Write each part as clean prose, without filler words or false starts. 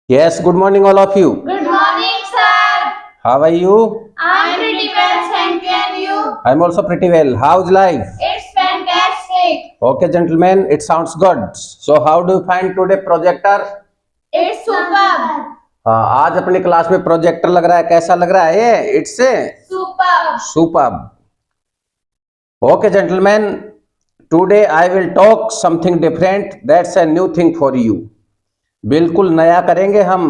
Yes, good morning, all of you. Good morning, sir. How are you? I'm pretty well, thank you. And you? I'm also pretty well. How's life? It's fantastic. Okay, gentlemen, it sounds good. So, how do you find today projector? It's superb. हाँ, आज अपनी class में projector लग रहा है, कैसा लग रहा है ये? It's Superb. superb. Okay, gentlemen, today I will talk something different. That's a new thing for you. बिल्कुल नया करेंगे हम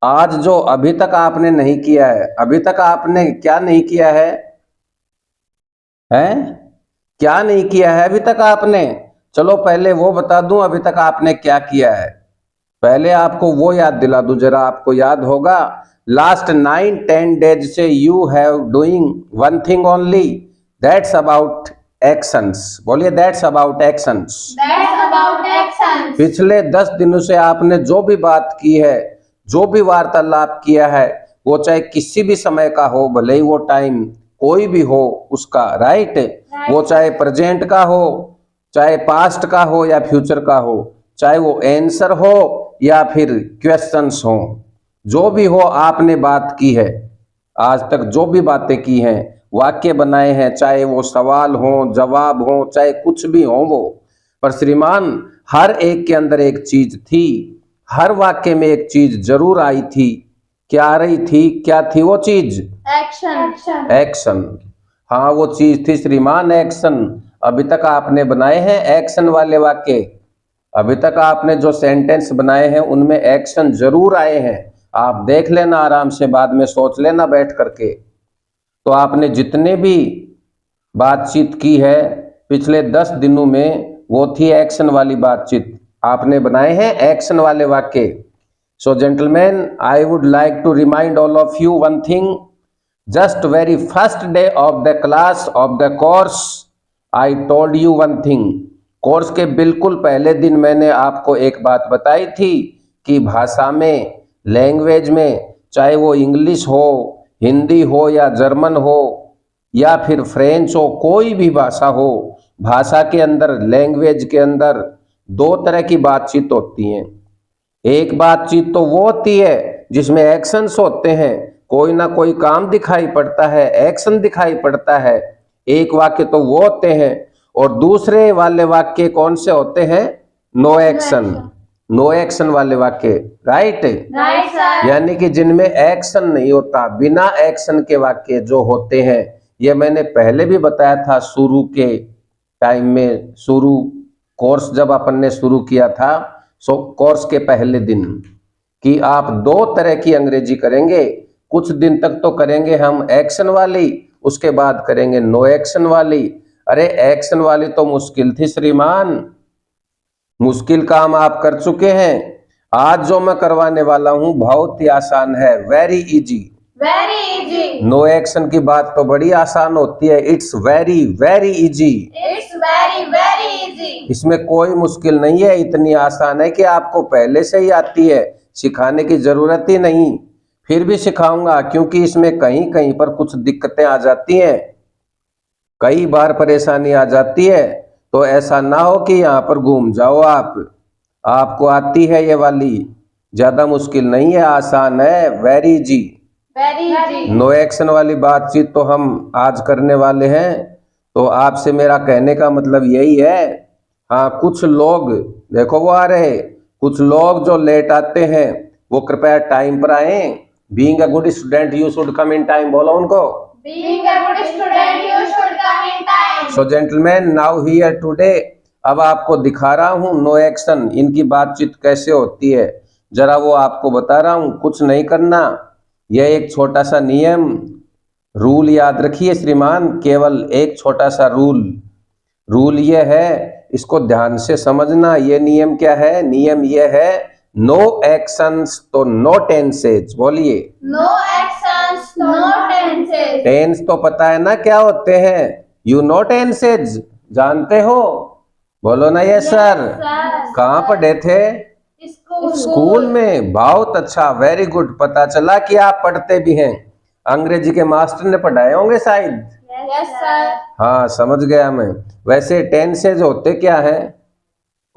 आज, जो अभी तक आपने नहीं किया है। अभी तक आपने क्या नहीं किया है? हैं? क्या नहीं किया है अभी तक आपने? चलो पहले वो बता दूं अभी तक आपने क्या किया है। पहले आपको वो याद दिला दूं, जरा आपको याद होगा लास्ट 9-10 डेज से you have doing one thing only, that's about actions. बोलिए, that's about actions. That's about actions. पिछले 10 दिनों से आपने जो भी बात की है, जो भी वार्तालाप किया है, वो चाहे किसी भी समय का हो, भले ही वो टाइम कोई भी हो उसका, राइट। वो चाहे प्रेजेंट का हो, चाहे पास्ट का हो या फ्यूचर का हो, चाहे वो आंसर हो या फिर क्वेश्चंस हो, जो भी हो आपने बात की है। आज तक जो भी बातें की हैं, वाक्य बनाए हैं, चाहे वो सवाल हो, जवाब हो, चाहे कुछ भी हो वो, पर श्रीमान हर एक के अंदर एक चीज थी, हर वाक्य में एक चीज जरूर आई थी। क्या आ रही थी? क्या थी वो चीज? Action. एक्शन। हाँ, वो चीज थी श्रीमान एक्शन। अभी तक आपने बनाए हैं एक्शन वाले वाक्य, अभी तक आपने जो सेंटेंस बनाए हैं उनमें एक्शन जरूर आए हैं। आप देख लेना आराम से, बाद में सोच लेना बैठ करके। तो आपने जितने भी बातचीत की है पिछले 10 दिनों में, वो थी एक्शन वाली बातचीत। आपने बनाए हैं एक्शन वाले वाक्य। So gentleman, I would like to remind all of you one thing. Just very first day of the class of the course I told you one thing. Course के बिल्कुल पहले दिन मैंने आपको एक बात बताई थी कि भाषा में, लैंग्वेज में, चाहे वो इंग्लिश हो, हिंदी हो या जर्मन हो या फिर फ्रेंच हो, कोई भी भाषा हो, भाषा के अंदर, लैंग्वेज के अंदर दो तरह की बातचीत होती हैं। एक बातचीत तो वो होती है जिसमें एक्शंस होते हैं, कोई ना कोई काम दिखाई पड़ता है, एक्शन दिखाई पड़ता है। एक वाक्य तो वो होते हैं, और दूसरे वाले वाक्य कौन से होते हैं? No action. नो एक्शन वाले वाक्य, राइट। Right, sir. यानी कि जिनमें एक्शन नहीं होता, बिना एक्शन के वाक्य जो होते हैं, ये मैंने पहले भी बताया था शुरू के टाइम में, शुरू कोर्स जब अपन ने शुरू किया था, सो कोर्स के पहले दिन, कि आप दो तरह की अंग्रेजी करेंगे। कुछ दिन तक तो करेंगे हम एक्शन वाली, उसके बाद करेंगे नो एक्शन वाली। अरे एक्शन वाली तो मुश्किल थी श्रीमान, मुश्किल काम आप कर चुके हैं। आज जो मैं करवाने वाला हूं बहुत ही आसान है, very easy. Very easy. No action की बात तो बड़ी आसान होती है, it's very very easy. It's very easy. इसमें कोई मुश्किल नहीं है, इतनी आसान है कि आपको पहले से ही आती है, सिखाने की जरूरत ही नहीं। फिर भी सिखाऊंगा, क्योंकि इसमें कहीं कहीं पर कुछ दिक्कतें आ जाती हैं, कई बार परेशानी आ जाती है। तो ऐसा ना हो कि यहाँ पर घूम जाओ आप। आपको आती है ये वाली, ज्यादा मुश्किल नहीं है, आसान है, very easy. Very easy. No action वाली बातचीत तो हम आज करने वाले हैं। तो आपसे मेरा कहने का मतलब यही है। हाँ, कुछ लोग देखो वो आ रहे, कुछ लोग जो लेट आते हैं वो कृपया टाइम पर आए। Being a good student you should come in time, बोलो उनको। Being a good student, you should come in time. So gentleman, now here today, अब आपको दिखा रहा हूँ नो एक्शन, इनकी बातचीत कैसे होती है, जरा वो आपको बता रहा हूँ। कुछ नहीं करना, यह एक छोटा सा नियम, रूल याद रखिए श्रीमान, केवल एक छोटा सा रूल। रूल ये है, इसको ध्यान से समझना। ये नियम क्या है? नियम ये है, नो एक्शंस तो नो टेंसेज। बोलिए, No actions, no tenses. Tense तो पता है ना क्या होते हैं? यू नो टेंसेज, जानते हो? बोलो ना यस सर। sir. कहाँ पढ़े थे? स्कूल में। बहुत अच्छा, वेरी गुड, पता चला कि आप पढ़ते भी हैं। अंग्रेजी के मास्टर ने पढ़ाए होंगे शायद। Yes, sir. हाँ, समझ गया मैं। वैसे टेंसेज होते क्या है?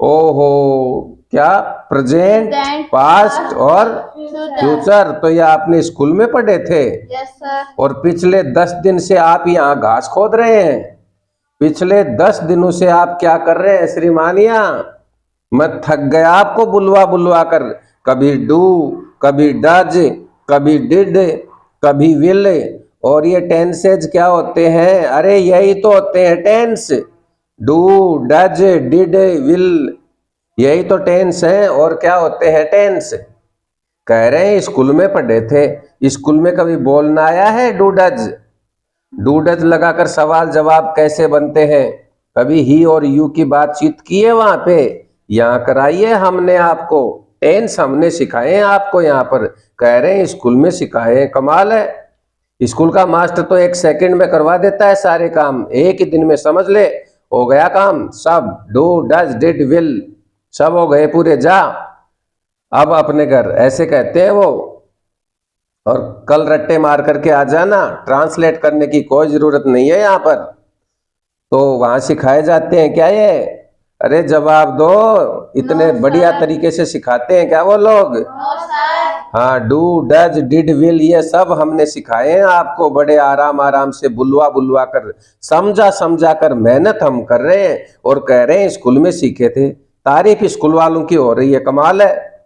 ओहो, क्या, प्रेजेंट, Present, पास्ट और Future. फ्यूचर। तो ये आपने स्कूल में पढ़े थे। Yes, sir. और पिछले 10 दिन से आप यहाँ घास खोद रहे हैं। पिछले 10 दिनों से आप क्या कर रहे हैं श्रीमान? यहाँ मैं थक गया आपको बुलवा बुलवा कर। कभी डू, कभी डज, कभी डिड, कभी विल। और ये टेंसेज क्या होते हैं? अरे यही तो होते हैं tense. Do, does, did, will, यही तो टेंस है। और क्या होते हैं टेंस? कह रहे हैं स्कूल में पढ़े थे। स्कूल में कभी बोलना आया है डू डज? डू डज लगाकर सवाल जवाब कैसे बनते हैं? कभी ही और यू की बातचीत की है वहां पे? यहाँ कराइए हमने आपको। टेंस हमने सिखाए हैं आपको यहाँ पर। कह रहे हैं स्कूल में सिखाए हैं। कमाल है। स्कूल का मास्टर तो 1 सेकंड में करवा देता है सारे काम। एक ही दिन में समझ ले, हो गया काम सब। डू, डज, डिड, विल सब हो गए पूरे। जा अब अपने घर, ऐसे कहते हैं वो। और कल रट्टे मार करके आ जाना। ट्रांसलेट करने की कोई जरूरत नहीं है यहाँ पर। तो वहां सिखाए जाते हैं क्या ये? अरे जवाब दो। इतने No, बढ़िया sir. तरीके से सिखाते हैं क्या वो लोग? No, sir. हाँ, डू, डज, डिड, विल ये सब हमने सिखाए हैं आपको। बड़े आराम आराम से बुलवा बुलवा कर, समझा समझा कर मेहनत हम कर रहे हैं। और कह रहे हैं स्कूल में सीखे थे। तारीफ स्कूल वालों की हो रही है। कमाल है।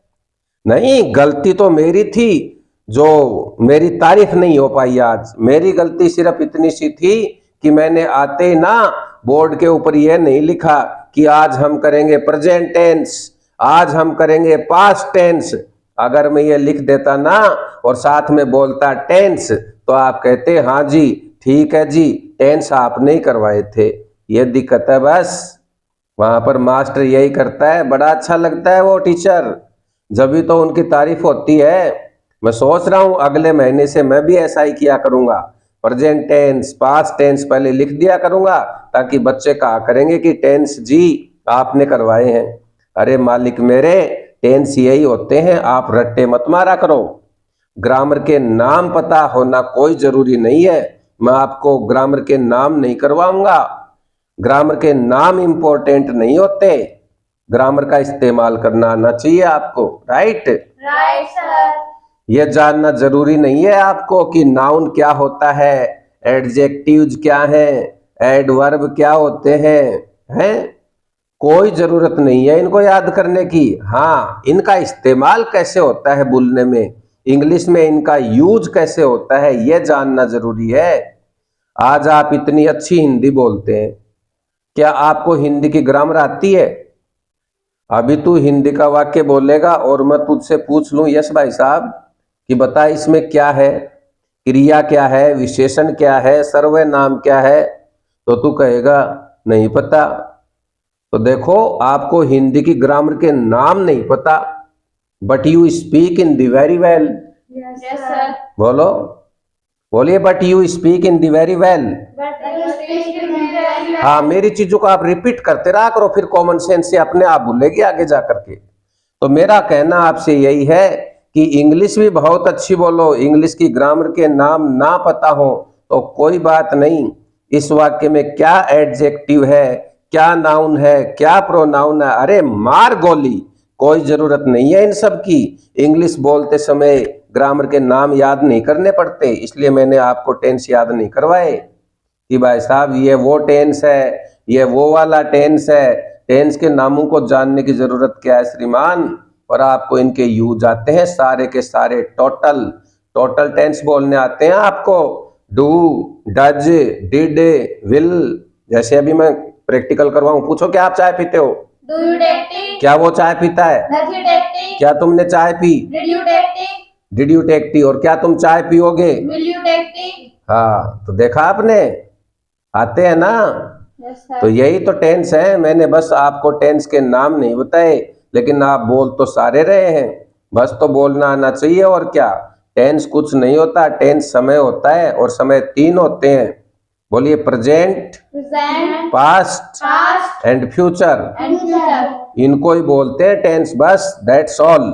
नहीं, गलती तो मेरी थी जो मेरी तारीफ नहीं हो पाई आज। मेरी गलती सिर्फ इतनी सी थी कि मैंने आते ही ना बोर्ड के ऊपर यह नहीं लिखा कि आज हम करेंगे प्रेजेंट टेंस, आज हम करेंगे पास्ट टेंस। अगर मैं ये लिख देता ना और साथ में बोलता टेंस, तो आप कहते हाँ जी ठीक है जी, टेंस आपने ही करवाए थे। ये दिक्कत है बस। वहां पर मास्टर यही करता है। बड़ा अच्छा लगता है वो टीचर, जब भी तो उनकी तारीफ होती है। मैं सोच रहा हूं अगले महीने से मैं भी ऐसा ही किया करूंगा। प्रेजेंट टेंस, पास्ट टेंस पहले लिख दिया करूंगा, ताकि बच्चे कहा करेंगे कि टेंस जी आपने करवाए हैं। अरे मालिक मेरे, टेंस यही होते हैं, आप रट्टे मत मारा करो। ग्रामर के नाम पता होना कोई जरूरी नहीं है। मैं आपको ग्रामर के नाम नहीं करवाऊंगा। ग्रामर के नाम इंपॉर्टेंट नहीं होते। ग्रामर का इस्तेमाल करना आना चाहिए आपको। राइट? Right, sir. यह जानना जरूरी नहीं है आपको कि नाउन क्या होता है, एडजेक्टिव्स क्या है, एडवर्ब क्या होते हैं? कोई जरूरत नहीं है इनको याद करने की। हाँ, इनका इस्तेमाल कैसे होता है बोलने में, इंग्लिश में इनका यूज कैसे होता है, यह जानना जरूरी है। आज आप इतनी अच्छी हिंदी बोलते हैं, क्या आपको हिंदी की ग्रामर आती है? अभी तू हिंदी का वाक्य बोलेगा और मैं तुझसे पूछ लूं यस भाई साहब कि बता इसमें क्या है, क्रिया क्या है, विशेषण क्या है, सर्वनाम क्या है, तो तू कहेगा नहीं पता। तो देखो, आपको हिंदी की ग्रामर के नाम नहीं पता, but you speak in the very well. Yes, sir. बोलो, बोलिए, but you speak in the very well. But you speak in very well. हाँ, मेरी चीजों को आप रिपीट करते रहा करो, फिर कॉमन सेंस से अपने आप भूलेगी आगे जा करके। तो मेरा कहना आपसे यही है कि इंग्लिश भी बहुत अच्छी बोलो। इंग्लिश की ग्रामर के नाम ना पता हो तो कोई बात नहीं। इस वाक्य में क्या एडजेक्टिव है, क्या नाउन है, क्या प्रोनाउन है, अरे मार गोली। कोई जरूरत नहीं है इन सब की। इंग्लिश बोलते समय ग्रामर के नाम याद नहीं करने पड़ते, इसलिए मैंने आपको टेंस याद नहीं करवाए कि भाई साहब ये वो टेंस है, ये वो वाला टेंस है। टेंस के नामों को जानने की जरूरत क्या है श्रीमान? और आपको इनके यूज आते हैं सारे के सारे। टोटल टेंस बोलने आते हैं आपको। Do, does, did, will. जैसे अभी मैं प्रैक्टिकल करवाऊं, पूछो क्या आप चाय पीते हो? Do you take tea? क्या वो चाय पीता है? Does he take tea? क्या तुमने चाय पी? Did you take tea? Did you take tea? और क्या तुम चाय पियोगे? Will you take tea? हाँ, तो देखा आपने, आते हैं ना। Yes, sir. तो यही तो टेंस है। मैंने बस आपको टेंस के नाम नहीं बताए, लेकिन आप बोल तो सारे रहे हैं। बस तो बोलना आना चाहिए। और क्या, टेंस कुछ नहीं होता, टेंस समय होता है, और समय 3 होते हैं। बोलिए, present, Present, past past, and future. and future. इनको ही बोलते हैं टेंस, बस, दैट्स ऑल।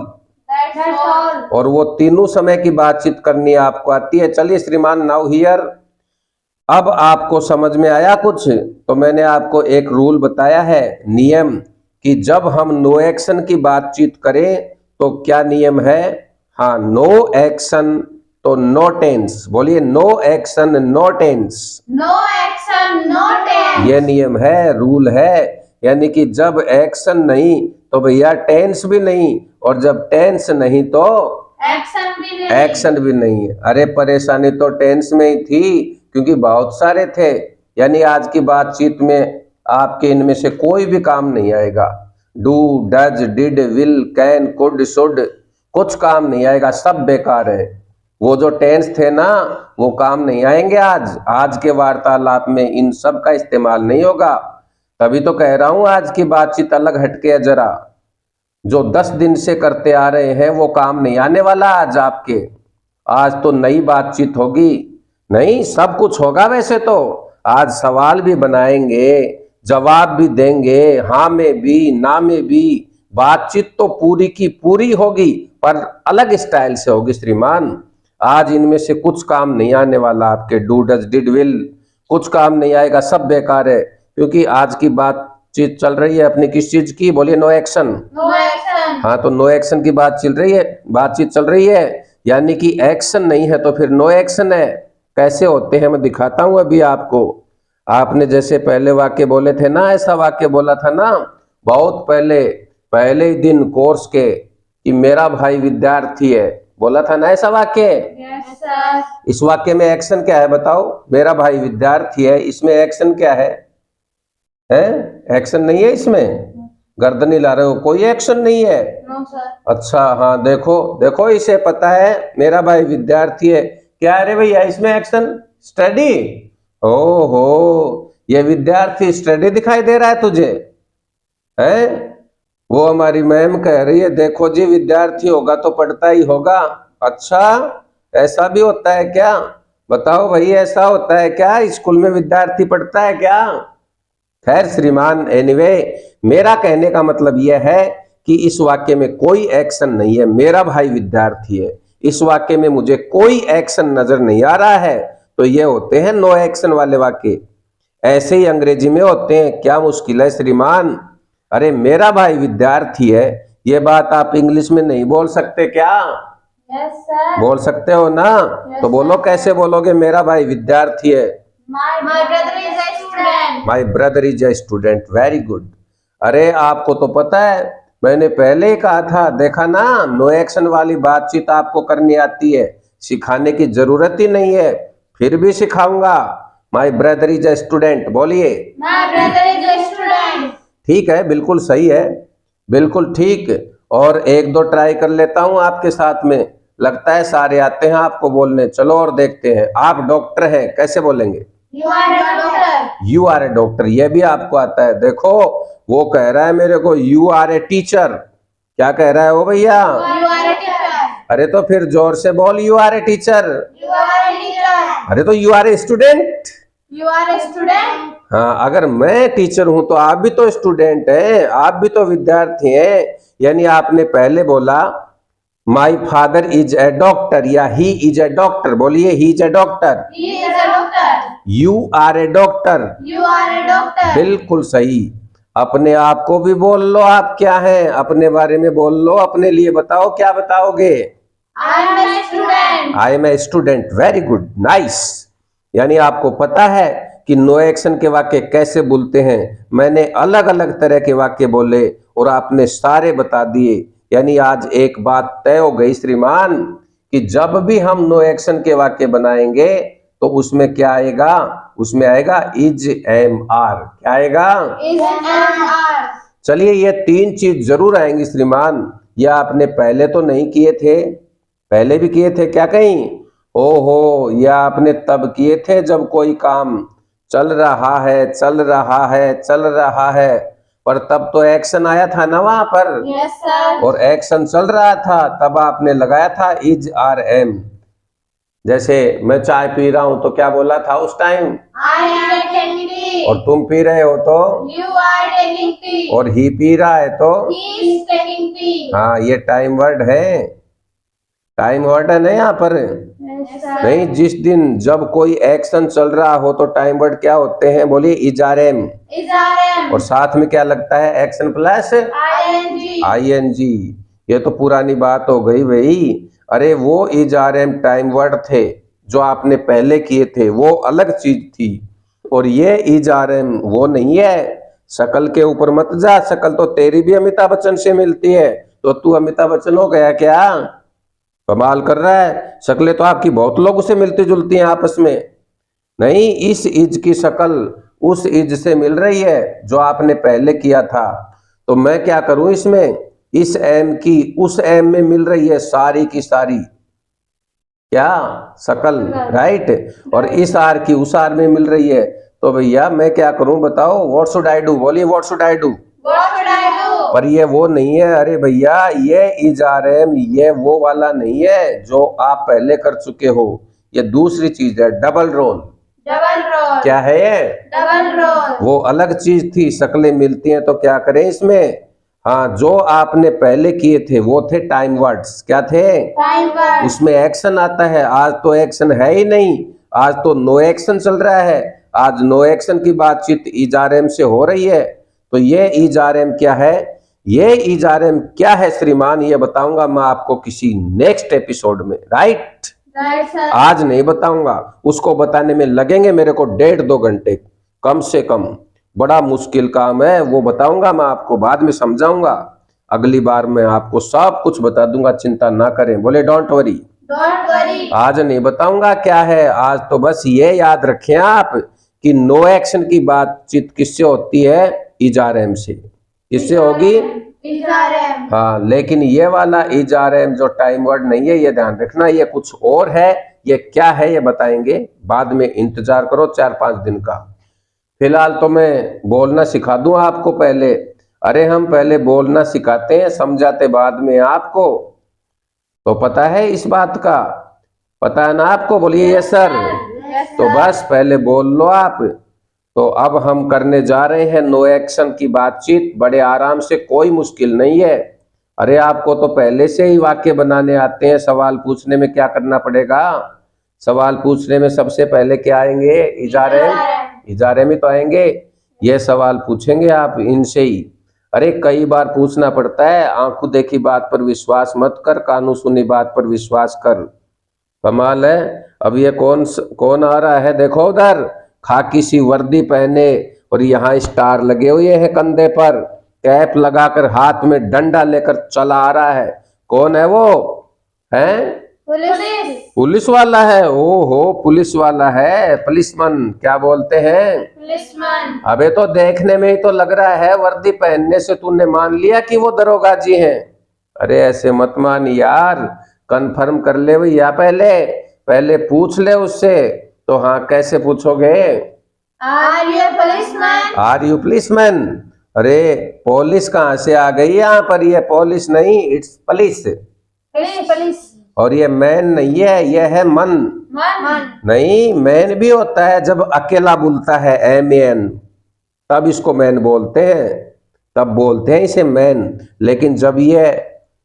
That's all. और वो तीनों समय की बातचीत करनी आपको आती है। चलिए श्रीमान, नाउ हियर। अब आपको समझ में आया कुछ? तो मैंने आपको एक रूल बताया है, नियम, कि जब हम नो एक्शन की बातचीत करें तो क्या नियम है? हाँ, नो एक्शन तो नो टेंस। बोलिए, no action no tense. No action, no tense. ये नियम है, रूल है। यानी कि जब एक्शन नहीं तो भैया टेंस भी नहीं, और जब टेंस नहीं तो Action भी नहीं। एक्शन भी नहीं। अरे परेशानी तो टेंस में ही थी, क्योंकि बहुत सारे थे। यानी आज की बातचीत में आपके इनमें से कोई भी काम नहीं आएगा। Do, does, did, will, can, could, should, कुछ काम नहीं आएगा, सब बेकार है। वो जो टेंस थे ना, वो काम नहीं आएंगे आज के वार्तालाप में इन सब का इस्तेमाल नहीं होगा। तभी तो कह रहा हूं आज की बातचीत अलग हटके है जरा। जो 10 दिन से करते आ रहे हैं वो काम नहीं आने वाला आज आपके। आज तो नई बातचीत होगी। नहीं, सब कुछ होगा वैसे तो। आज सवाल भी बनाएंगे, जवाब भी देंगे, हाँ में भी ना में भी। बातचीत तो पूरी की पूरी होगी, पर अलग स्टाइल से होगी श्रीमान। आज इनमें से कुछ काम नहीं आने वाला आपके। डू, डज, डिड, विल, कुछ काम नहीं आएगा, सब बेकार है। क्योंकि आज की बातचीत चल रही है अपनी किस चीज की? बोलिए, नो एक्शन। No action. हाँ, तो नो एक्शन की बातचीत चल रही है। यानी कि एक्शन नहीं है तो फिर नो एक्शन है। कैसे होते हैं मैं दिखाता हूं अभी आपको। आपने जैसे पहले वाक्य बोले थे ना, ऐसा वाक्य बोला था ना बहुत पहले ही दिन कोर्स के, कि मेरा भाई विद्यार्थी है। बोला था ना ऐसा वाक्य। Yes, sir. इस वाक्य में एक्शन क्या है बताओ? मेरा भाई विद्यार्थी है, इसमें एक्शन क्या है? एक्शन नहीं है इसमें। गर्दन हिला रहे हो, कोई एक्शन नहीं है। No, sir. अच्छा, हाँ, देखो देखो, इसे पता है मेरा भाई विद्यार्थी है। क्या है रे भैया इसमें एक्शन? स्टडी। ओहो, ये विद्यार्थी स्टडी दिखाई दे रहा है तुझे? है? वो हमारी मैम कह रही है, देखो जी विद्यार्थी होगा तो पढ़ता ही होगा। अच्छा, ऐसा भी होता है क्या? बताओ भाई, ऐसा होता है क्या? स्कूल में विद्यार्थी पढ़ता है क्या? खैर श्रीमान, एनीवे, मेरा कहने का मतलब यह है कि इस वाक्य में कोई एक्शन नहीं है। मेरा भाई विद्यार्थी है, इस वाक्य में मुझे कोई एक्शन नजर नहीं आ रहा है। तो ये होते हैं नो एक्शन वाले वाक्य। ऐसे ही अंग्रेजी में होते हैं। क्या मुश्किल है श्रीमान? अरे मेरा भाई विद्यार्थी है, ये बात आप इंग्लिश में नहीं बोल सकते क्या? Yes, sir. बोल सकते हो ना? तो बोलो, कैसे बोलोगे मेरा भाई विद्यार्थी है? My brother is a student. My brother is a student. Very good. अरे आपको तो पता है, मैंने पहले ही कहा था, देखा ना, नो एक्शन वाली बातचीत आपको करनी आती है, सिखाने की जरूरत ही नहीं है। फिर भी सिखाऊंगा। My brother is a student. बोलिए। My brother is a student. ठीक है, बिल्कुल सही है, बिल्कुल ठीक। और एक दो ट्राई कर लेता हूं आपके साथ में। लगता है सारे आते हैं आपको बोलने। चलो और देखते हैं। आप डॉक्टर हैं, कैसे बोलेंगे? You are a doctor. You are a doctor, ये भी आपको आता है। देखो, वो कह रहा है मेरे को यू आर ए टीचर। क्या कह रहा है वो भैया? You are a teacher. अरे तो फिर जोर से बोल, you are a teacher. You are a teacher. अरे तो you are a student. You are a student. हाँ, अगर मैं टीचर हूं तो आप भी तो स्टूडेंट हैं, आप भी तो विद्यार्थी हैं। यानी आपने पहले बोला my father is a doctor या ही इज ए डॉक्टर। बोलिए, he is a doctor. He is a doctor. You are a doctor. You are a doctor. बिल्कुल सही। अपने आप को भी बोल लो, आप क्या हैं, अपने बारे में बोल लो, अपने लिए बताओ, क्या बताओगे? I am a student. I am a student. Very good, nice. यानी आपको पता है कि नो एक्शन के वाक्य कैसे बोलते हैं। मैंने अलग अलग तरह के वाक्य बोले और आपने सारे बता दिए। यानी आज एक बात तय हो गई श्रीमान, कि जब भी हम नो एक्शन के वाक्य बनाएंगे तो उसमें क्या आएगा? उसमें आएगा इज, एम, आर। क्या आएगा? Is am are. चलिए, ये 3 चीज जरूर आएंगी श्रीमान। यह आपने पहले तो नहीं किए थे? पहले भी किए थे क्या कहीं? ओहो, यह आपने तब किए थे जब कोई काम चल रहा है, चल रहा है, चल रहा है, पर तब तो एक्शन आया था ना वहां पर। Yes, sir. और एक्शन चल रहा था, तब आपने लगाया था इज, आर, एम। जैसे मैं चाय पी रहा हूं तो क्या बोला था उस time? I am taking tea. और तुम पी रहे हो तो? You are taking tea. और ही पी रहा है तो? He is taking tea. हाँ, ये टाइम वर्ड है। टाइम वर्ड है ना यहाँ पर? नहीं, जिस दिन जब कोई एक्शन चल रहा हो तो टाइम वर्ड क्या होते हैं? बोलिए इजारेम। इजारेम और साथ में क्या लगता है? Action plus I N G I N G. ये तो पुरानी बात हो गई भाई। अरे वो इजारेम टाइम वर्ड थे जो आपने पहले किए थे, वो अलग चीज थी। और ये इजारेम वो नहीं है। शकल के ऊपर मत जा, शकल तो तेरी भी अमिताभ बच्चन से मिलती है, तो तू अमिताभ बच्चन हो गया क्या? कमाल कर रहा है। शक्लें तो आपकी बहुत लोगों से मिलती जुलती हैं आपस में। नहीं, इस इज की शक्ल उस इज से मिल रही है जो आपने पहले किया था। तो मैं क्या करूं इसमें? इस एम की उस एम में मिल रही है सारी की सारी क्या शक्ल, राइट। और इस आर की उस आर में मिल रही है। तो भैया मैं क्या करूं बताओ? What should I do? बोलिए what should I do. What should I do? पर ये वो नहीं है। अरे भैया ये इजारेम ये वो वाला नहीं है जो आप पहले कर चुके हो। ये दूसरी चीज है, डबल रोल। डबल रोल क्या है ये? डबल रोल वो अलग चीज थी। शक्लें मिलती हैं तो क्या करें इसमें? हाँ, जो आपने पहले किए थे वो थे टाइम वर्ड्स। क्या थे? टाइम वर्ड उसमें एक्शन आता है। आज तो एक्शन है ही नहीं, आज तो नो एक्शन चल रहा है। आज नो एक्शन की बातचीत इजारेम से हो रही है। तो ये इजारेम क्या है? ये इजारेम क्या है श्रीमान, ये बताऊंगा मैं आपको किसी नेक्स्ट एपिसोड में, राइट। राइट सर आज नहीं बताऊंगा, उसको बताने में लगेंगे मेरे को 1.5-2 घंटे कम से कम। बड़ा मुश्किल काम है, वो बताऊंगा मैं आपको, बाद में समझाऊंगा। अगली बार मैं आपको सब कुछ बता दूंगा, चिंता ना करें। बोले डोंट वरी। डोंट वरी आज नहीं बताऊंगा क्या है। आज तो बस ये याद रखें आप कि नो एक्शन की बातचीत किससे होती है? इजारेम से। किससे होगी? इजारेम हाँ, लेकिन ये वाला इजारेम जो टाइम वर्ड नहीं है, ये ध्यान रखना, ये कुछ और है। ये क्या है ये बताएंगे बाद में, इंतजार करो 4-5 दिन का। फिलहाल तो मैं बोलना सिखा दूं आपको पहले। अरे हम पहले बोलना सिखाते हैं, समझाते बाद में आपको। तो पता है इस बात का? पता है ना आपको? बोलिए यस सर। यस तो बस पहले बोल लो आप। तो अब हम करने जा रहे हैं नो एक्शन की बातचीत, बड़े आराम से, कोई मुश्किल नहीं है। अरे आपको तो पहले से ही वाक्य बनाने आते हैं। सवाल पूछने में क्या करना पड़ेगा? सवाल पूछने में सबसे पहले क्या आएंगे? इजारेम। इजारेम ही तो आएंगे। ये सवाल पूछेंगे आप इनसे ही। अरे कई बार पूछना पड़ता है। आंखों देखी बात पर विश्वास मत कर, कानों सुनी बात पर विश्वास कर। कमाल है। अब ये कौन आ रहा है? देखो उधर, खाकी सी वर्दी पहने और यहाँ स्टार लगे हुए हैं कंधे पर, कैप लगाकर हाथ में डंडा लेकर चला आ रहा है। कौन है वो? है पुलिस पुलिस वाला है। ओहो, पुलिस वाला है, पुलिसमैन क्या बोलते हैं? पुलिसमैन अबे तो देखने में ही तो लग रहा है, वर्दी पहनने से तूने मान लिया कि वो दरोगा जी हैं। अरे ऐसे मत मान यार, कंफर्म कर ले भैया, पहले पहले पूछ ले उससे। तो हाँ, कैसे पूछोगे? Are you policeman are you policeman? अरे पुलिस कहाँ से आ गई यहाँ पर? ये पुलिस नहीं, इट्स पुलिस। पुलिस पुलिस और ये मैन नहीं है, ये है मन। मन नहीं, मैन भी होता है जब अकेला बोलता है, एमएन, तब इसको मैन बोलते हैं, तब बोलते हैं इसे मैन। लेकिन जब ये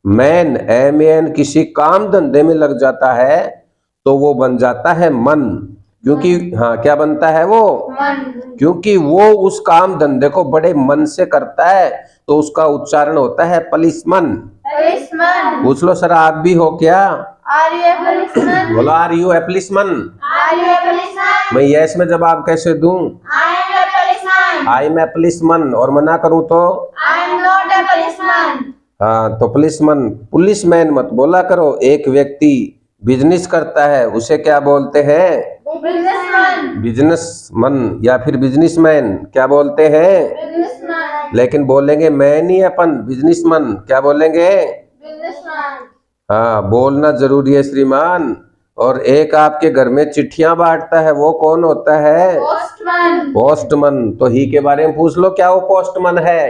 मैन एमएन किसी काम धंधे में लग जाता है तो वो बन जाता है मन। क्योंकि हाँ, क्या बनता है वो? मन क्योंकि वो उस काम धंधे को बड़े मन से करता है, तो उसका उच्चारण होता है पुलिसमैन। पुलिसमैन पूछ लो सर, आप भी हो क्या? आर यू पुलिसमैन बोला are you a policeman? Are you policeman मैं यस में जवाब कैसे दूं? I am a policeman I am a policeman. और मना करूं तो? I am not a policeman हाँ, तो पुलिसमैन, पुलिसमैन मत बोला करो। एक व्यक्ति बिजनेस करता है उसे क्या बोलते हैं? बिजनेसमैन बिजनेसमैन या फिर बिजनेसमैन क्या बोलते हैं? बिजनेसमैन लेकिन बोलेंगे मैन ही अपन, बिजनेसमैन क्या बोलेंगे? बिजनेसमैन हाँ, बोलना जरूरी है श्रीमान। और एक आपके घर में चिट्ठियां बांटता है, वो कौन होता है? Postman postman. तो ही के बारे में पूछ लो, क्या वो पोस्टमैन है?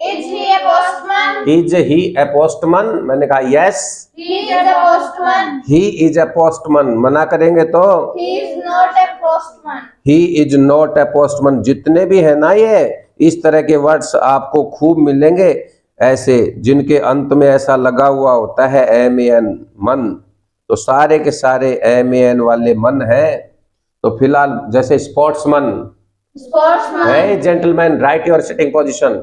Is he a postman is he A postman? मैंने कहा yes, he is a postman he is A postman. मना करेंगे तो? ही is not a postman he is not A postman. जितने भी है ना, ये इस तरह के वर्ड्स आपको खूब मिलेंगे ऐसे, जिनके अंत में ऐसा लगा हुआ होता है एम एन, मन। तो सारे के सारे MAN वाले मन है। तो फिलहाल जैसे स्पोर्ट्समैन Sportsman. है, gentleman right your sitting position.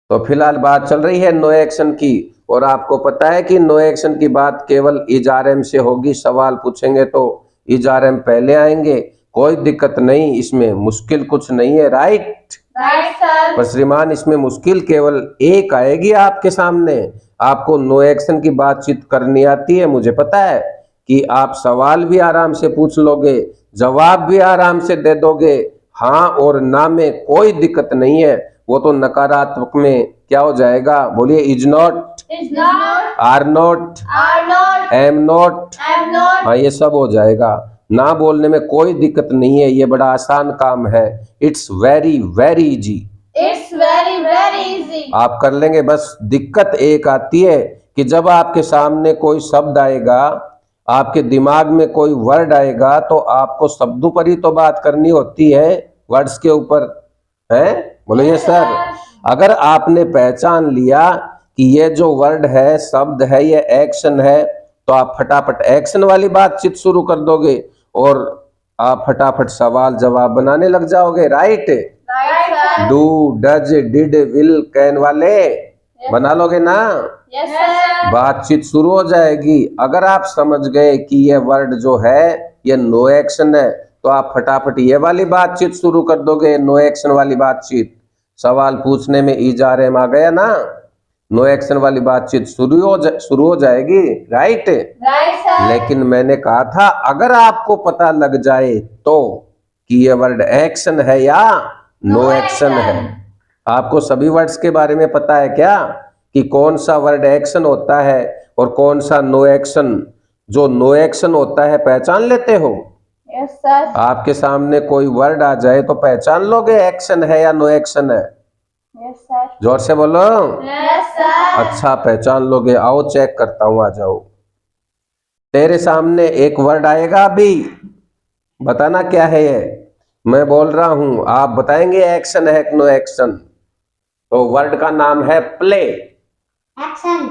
तो फिलहाल बात चल रही है नो एक्शन की, और आपको पता है कि नो एक्शन की बात केवल इजारम से होगी। सवाल पूछेंगे तो इजारम पहले आएंगे, कोई दिक्कत नहीं, इसमें मुश्किल कुछ नहीं है, राइट। Right, sir. पर श्रीमान इसमें मुश्किल केवल एक आएगी आपके सामने। आपको नो एक्शन की बातचीत करनी आती है, मुझे पता है कि आप सवाल भी आराम से पूछ लोगे, जवाब भी आराम से दे दोगे, हाँ और ना में कोई दिक्कत नहीं है। वो तो नकारात्मक में क्या हो जाएगा, बोलिए, is not, Is not. Are not, Are not. Am not, Am not. हाँ ये सब हो जाएगा। ना बोलने में कोई दिक्कत नहीं है, ये बड़ा आसान काम है। It's very very easy, It's very very easy. आप कर लेंगे। बस दिक्कत एक आती है कि जब आपके सामने कोई शब्द आएगा, आपके दिमाग में कोई वर्ड आएगा, तो आपको शब्दों पर ही तो बात करनी होती है, वर्ड्स के ऊपर है। बोलो ये सर, अगर आपने पहचान लिया कि ये जो वर्ड है, शब्द है, ये एक्शन है, तो आप फटाफट एक्शन वाली बातचीत शुरू कर दोगे और आप फटाफट सवाल जवाब बनाने लग जाओगे, right. Right, sir. Do, does, did, will, can वाले बना लोगे ना, Yes, sir. बातचीत शुरू हो जाएगी। अगर आप समझ गए कि ये वर्ड जो है ये नो एक्शन है, तो आप फटाफट ये वाली बातचीत शुरू कर दोगे, नो एक्शन वाली बातचीत। सवाल पूछने में इजारम आ गया ना, नो एक्शन वाली बातचीत शुरू हो जाएगी, राइट। Right, sir. लेकिन मैंने कहा था अगर आपको पता लग जाए तो कि ये वर्ड एक्शन है या नो एक्शन है। आपको सभी वर्ड्स के बारे में पता है क्या, कि कौन सा वर्ड एक्शन होता है और कौन सा नो एक्शन। जो नो एक्शन होता है पहचान लेते हो, Yes, sir. आपके सामने कोई वर्ड आ जाए तो पहचान लोगे एक्शन है या नो एक्शन है। Yes, sir. जोर से बोलो। Yes, sir. अच्छा पहचान लोगे, आओ चेक करता हूं, आ जाओ। तेरे सामने एक वर्ड आएगा, अभी बताना क्या है ये। मैं बोल रहा हूं, आप बताएंगे एक्शन है नो एक्शन। तो वर्ड का नाम है प्ले। Action.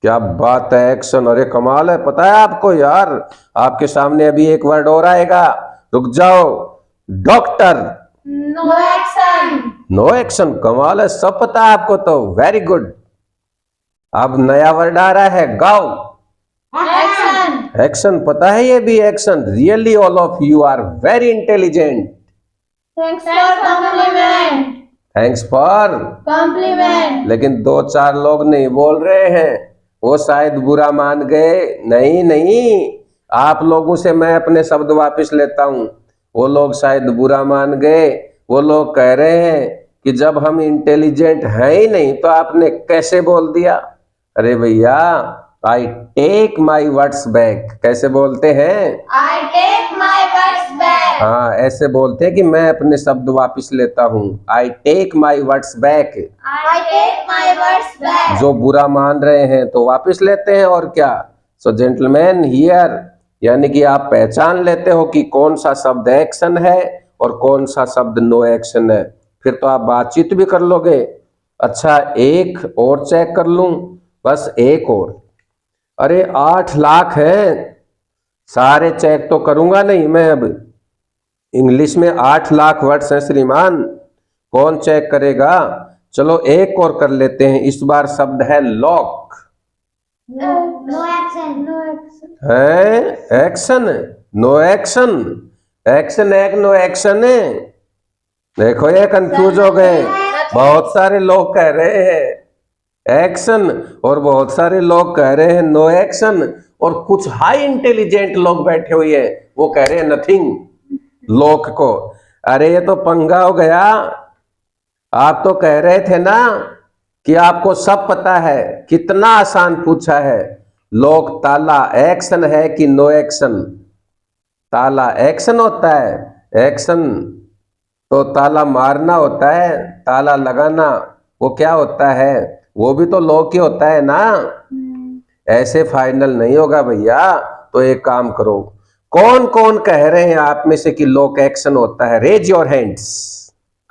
क्या बात है, एक्शन, अरे कमाल है, पता है आपको यार। आपके सामने अभी एक वर्ड और आएगा, रुक जाओ, doctor. No action. No action, कमाल है, सब पता है आपको तो, वेरी गुड। अब नया वर्ड आ रहा है, गाओ। Action. एक्शन पता है, ये भी action. Really all of you are very intelligent. Thanks for compliment. Thanks for. Compliment. लेकिन दो चार लोग नहीं बोल रहे हैं, वो शायद बुरा मान गए। नहीं नहीं, आप लोगों से मैं अपने शब्द वापस लेता हूं, वो लोग शायद बुरा मान गए। वो लोग कह रहे हैं कि जब हम इंटेलिजेंट हैं ही नहीं तो आपने कैसे बोल दिया। अरे भैया, I take my words back, कैसे बोलते हैं, I take my words back. हाँ ऐसे बोलते हैं कि मैं अपने शब्द वापस लेता हूँ, I take my words back. I take my words back. जो बुरा मान रहे हैं तो वापस लेते हैं, और क्या। सो जेंटलमैन हियर, यानी कि आप पहचान लेते हो कि कौन सा शब्द एक्शन है और कौन सा शब्द नो एक्शन है, फिर तो आप बातचीत भी कर लोगे। अच्छा एक और चेक कर लूं, बस एक और। अरे 8 लाख है, सारे चेक तो करूंगा नहीं मैं। अब इंग्लिश में 8 लाख वर्ड्स हैं श्रीमान, कौन चेक करेगा। चलो एक और कर लेते हैं, इस बार शब्द है lock. No action. No action. है एक्शन, नो एक्शन, एक्शन एक नो एक्शन है। देखो ये कंफ्यूज हो गए, बहुत सारे लोग कह रहे हैं एक्शन और बहुत सारे लोग कह रहे हैं नो एक्शन, और कुछ हाई इंटेलिजेंट लोग बैठे हुए हैं, वो कह रहे हैं नथिंग, लॉक को। अरे ये तो पंगा हो गया। आप तो कह रहे थे ना कि आपको सब पता है, कितना आसान पूछा है। लॉक ताला एक्शन है कि नो एक्शन। ताला एक्शन होता है, एक्शन तो ताला मारना होता है, ताला लगाना वो क्या होता है, वो भी तो लॉक ही होता है ना। ऐसे फाइनल नहीं होगा भैया। तो एक काम करो, कौन कौन कह रहे हैं आप में से कि लॉक एक्शन होता है, रेज योर हैंड्स,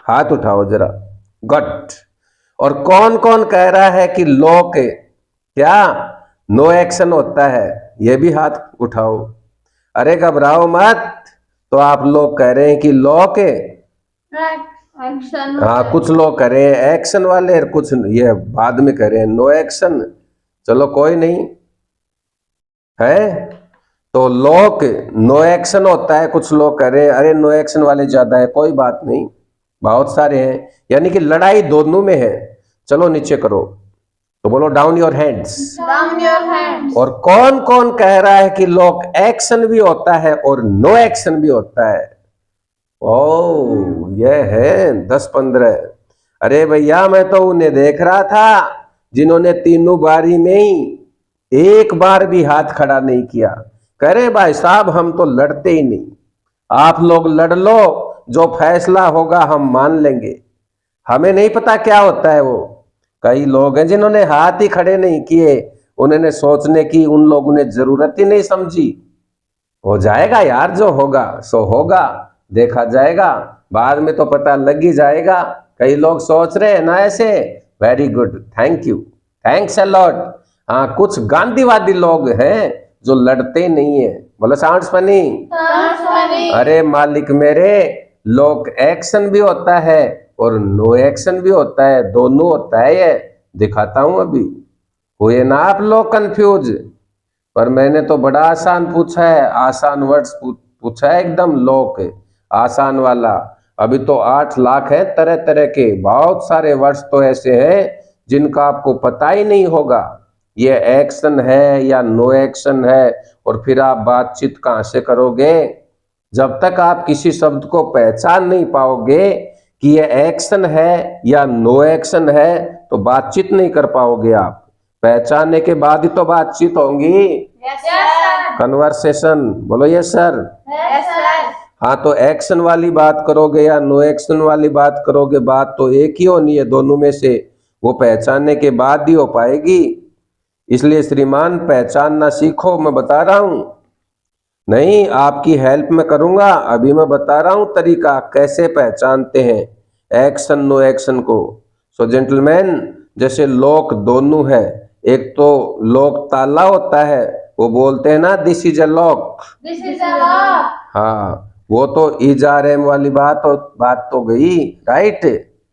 हाथ उठाओ जरा, गट। और कौन कौन कह रहा है कि लॉक क्या नो एक्शन होता है, ये भी हाथ उठाओ। अरे घबराओ मत। तो आप लोग कह रहे हैं कि लॉ के, एक्शन हाँ कुछ लोग कह रहे हैं एक्शन वाले और कुछ ये बाद में कह रहे हैं नो एक्शन। चलो कोई नहीं है। तो लॉ के नो एक्शन होता है, कुछ लोग कह रहे हैं अरे नो एक्शन वाले ज्यादा है, कोई बात नहीं, बहुत सारे हैं, यानी कि लड़ाई दोनों में है। चलो नीचे करो, तो बोलो down your hands. Down your hands. और कौन कौन कह रहा है कि लॉक एक्शन भी होता है और नो एक्शन भी होता है? ओ ये है 10-15। अरे भैया मैं तो उन्हें देख रहा था जिन्होंने तीनों बारी में ही एक बार भी हाथ खड़ा नहीं किया। कह रहे भाई साहब हम तो लड़ते ही नहीं, आप लोग लड़ लो, जो फैसला होगा हम मान लेंगे, हमें नहीं पता क्या होता है वो। कई लोग हैं जिन्होंने हाथ ही खड़े नहीं किए, उन्होंने सोचने की उन लोगों ने जरूरत ही नहीं समझी। हो जाएगा यार, जो होगा सो होगा, देखा जाएगा, बाद में तो पता लग ही जाएगा। कई लोग सोच रहे हैं ना ऐसे। Very good, thank you, thanks a lot. हाँ कुछ गांधीवादी लोग हैं जो लड़ते नहीं है। बोलो साउंड्स फनी। अरे मालिक मेरे, लोक एक्शन भी होता है और नो एक्शन भी होता है, दोनों होता है, ये दिखाता हूं अभी। हुए ना आप लोग कंफ्यूज? पर मैंने तो बड़ा आसान पूछा है, आसान वर्ड्स पूछा है, एकदम लोक आसान वाला। अभी तो 8 लाख है तरह तरह के, बहुत सारे वर्ड्स तो ऐसे हैं जिनका आपको पता ही नहीं होगा ये एक्शन है या नो एक्शन है। और फिर आप बातचीत कहाँ से करोगे जब तक आप किसी शब्द को पहचान नहीं पाओगे कि ये एक्शन है या नो एक्शन है, तो बातचीत नहीं कर पाओगे आप। पहचानने के बाद ही तो बातचीत होंगी, यस सर। कन्वर्सेशन। बोलो यस सर। Yes sir. हाँ तो एक्शन वाली बात करोगे या नो एक्शन वाली बात करोगे, बात तो एक ही होनी है दोनों में से, वो पहचानने के बाद ही हो पाएगी। इसलिए श्रीमान पहचानना सीखो, मैं बता रहा हूं। नहीं आपकी हेल्प में करूंगा, अभी मैं बता रहा हूं तरीका कैसे पहचानते हैं एक्शन नो एक्शन को। सो जेंटलमैन, जैसे लॉक दोनों है, एक तो लॉक ताला होता है, वो बोलते हैं ना this is a lock. This is a lock. हाँ वो तो इज आर एम वाली बात तो गई, right.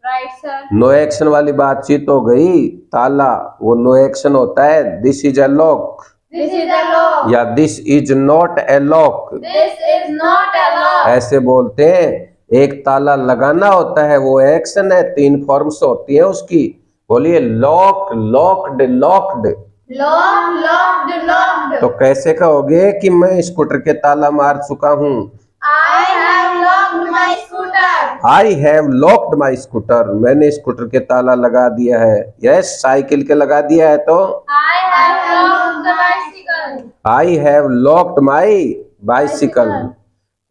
Right sir. No action वाली बातचीत हो गई, ताला वो नो एक्शन होता है, this is a lock this is a lock या this is not a lock, this is not a lock. ऐसे बोलते हैं। एक ताला लगाना होता है वो एक्शन है, 3 फॉर्म्स होती है उसकी। बोलिए lock, locked, locked. Lock, locked, locked. तो कैसे कहोगे कि मैं स्कूटर के ताला मार चुका हूं? I have locked my scooter. I have locked my scooter, मैंने स्कूटर के ताला लगा दिया है। यस साइकिल के लगा दिया है तो I have locked the bicycle. I have locked my bicycle.